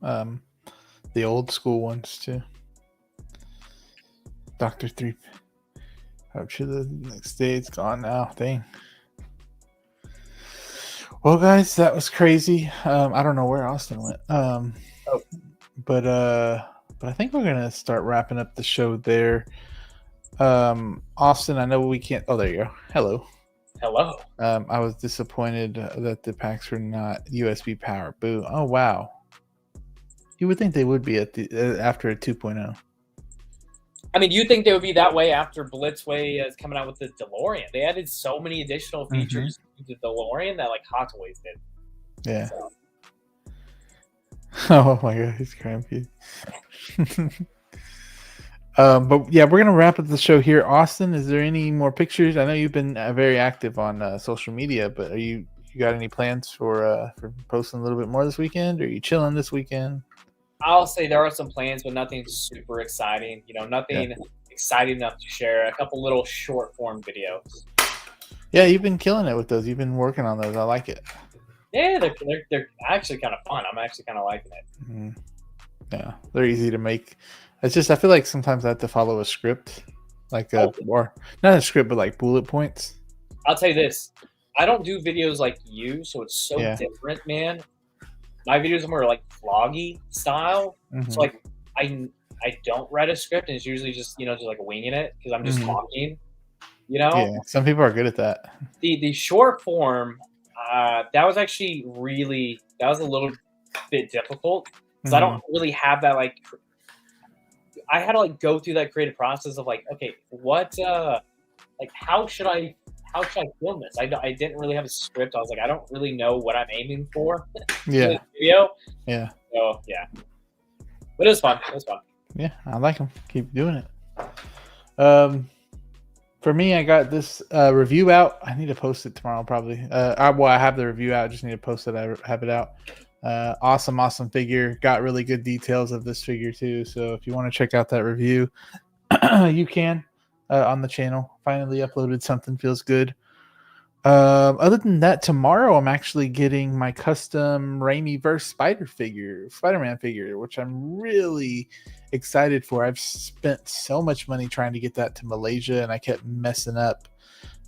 The old school ones too. Dr. 3. I'm sure the next day it's gone now. Dang. Well, guys, that was crazy. I don't know where Austin went. But I think we're gonna start wrapping up the show there. Austin, I know we can't. Oh, there you go. Hello. I was disappointed that the packs were not USB power. Boo. Oh wow. You would think they would be after a 2.0. I mean, you think they would be that way after Blitzway is coming out with the DeLorean? They added so many additional features to the DeLorean that like Hot Toys did. Yeah. So. Oh my god, he's crampy. But yeah, we're gonna wrap up the show here. Austin, is there any more pictures? I know you've been very active on social media, but you got any plans for posting a little bit more this weekend? Or are you chilling this weekend? I'll say there are some plans, but nothing super exciting. Nothing exciting enough to share. A couple little short form videos. Yeah, you've been killing it with those. You've been working on those. I like it. Yeah, they're actually kind of fun. I'm actually kind of liking it. Yeah, they're easy to make. It's just I feel like sometimes I have to follow a script, or not a script, but like bullet points. I'll tell you this: I don't do videos like you, so it's so different, man. My videos are more like vloggy style, so like I don't write a script, and it's usually just just like winging it because I'm just talking. Yeah, some people are good at that. The short form. That was actually that was a little bit difficult because I don't really have that I had to go through that creative process of okay, what how should I film this? I didn't really have a script. I was I don't really know what I'm aiming for. In this video. Yeah. So yeah, but it was fun. Yeah, I like them. Keep doing it. For me, I got this review out. I need to post it tomorrow, probably. I have the review out. I just need to post it. I have it out. Awesome figure. Got really good details of this figure too. So if you want to check out that review, you can on the channel. Finally uploaded something, feels good. Other than that, tomorrow I'm actually getting my custom Raimi verse Spider-Man figure, which I'm really excited for. I've spent so much money trying to get that to Malaysia, and I kept messing up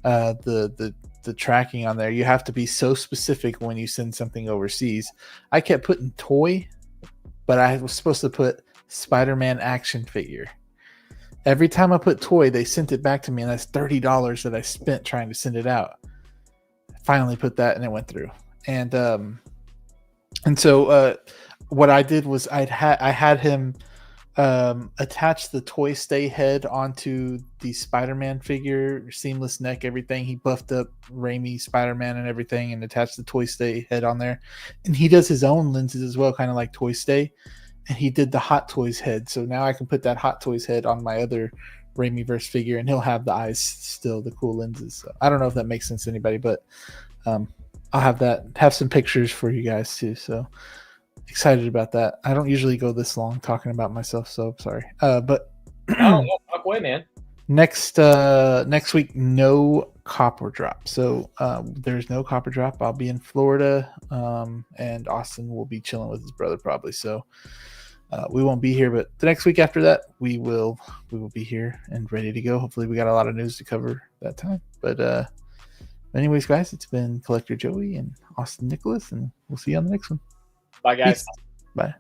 the tracking on there. You have to be so specific when you send something overseas. I kept putting toy, but I was supposed to put Spider-Man action figure. Every time I put toy, they sent it back to me, and that's $30 that I spent trying to send it out. Finally put that, and it went through. And so what I did was I had him attach the toy stay head onto the Spider-Man figure, seamless neck, everything. He buffed up Raimi Spider-Man and everything, and attached the toy stay head on there. And he does his own lenses as well, kind of like Toy Stay. And he did the Hot Toys head, so now I can put that Hot Toys head on my other Raimiverse figure, and he'll have the eyes still, the cool lenses. So I don't know if that makes sense to anybody, but I'll have some pictures for you guys too. So excited about that. I don't usually go this long talking about myself, so sorry. But oh, fuck away, man. Next week, no copper drop. So there's no copper drop. I'll be in Florida, and Austin will be chilling with his brother probably. So we won't be here, but the next week after that, we will be here and ready to go. Hopefully, we got a lot of news to cover that time. But anyways, guys, it's been Collector Joey and Austin Nicholas, and we'll see you on the next one. Bye, guys. Peace. Bye.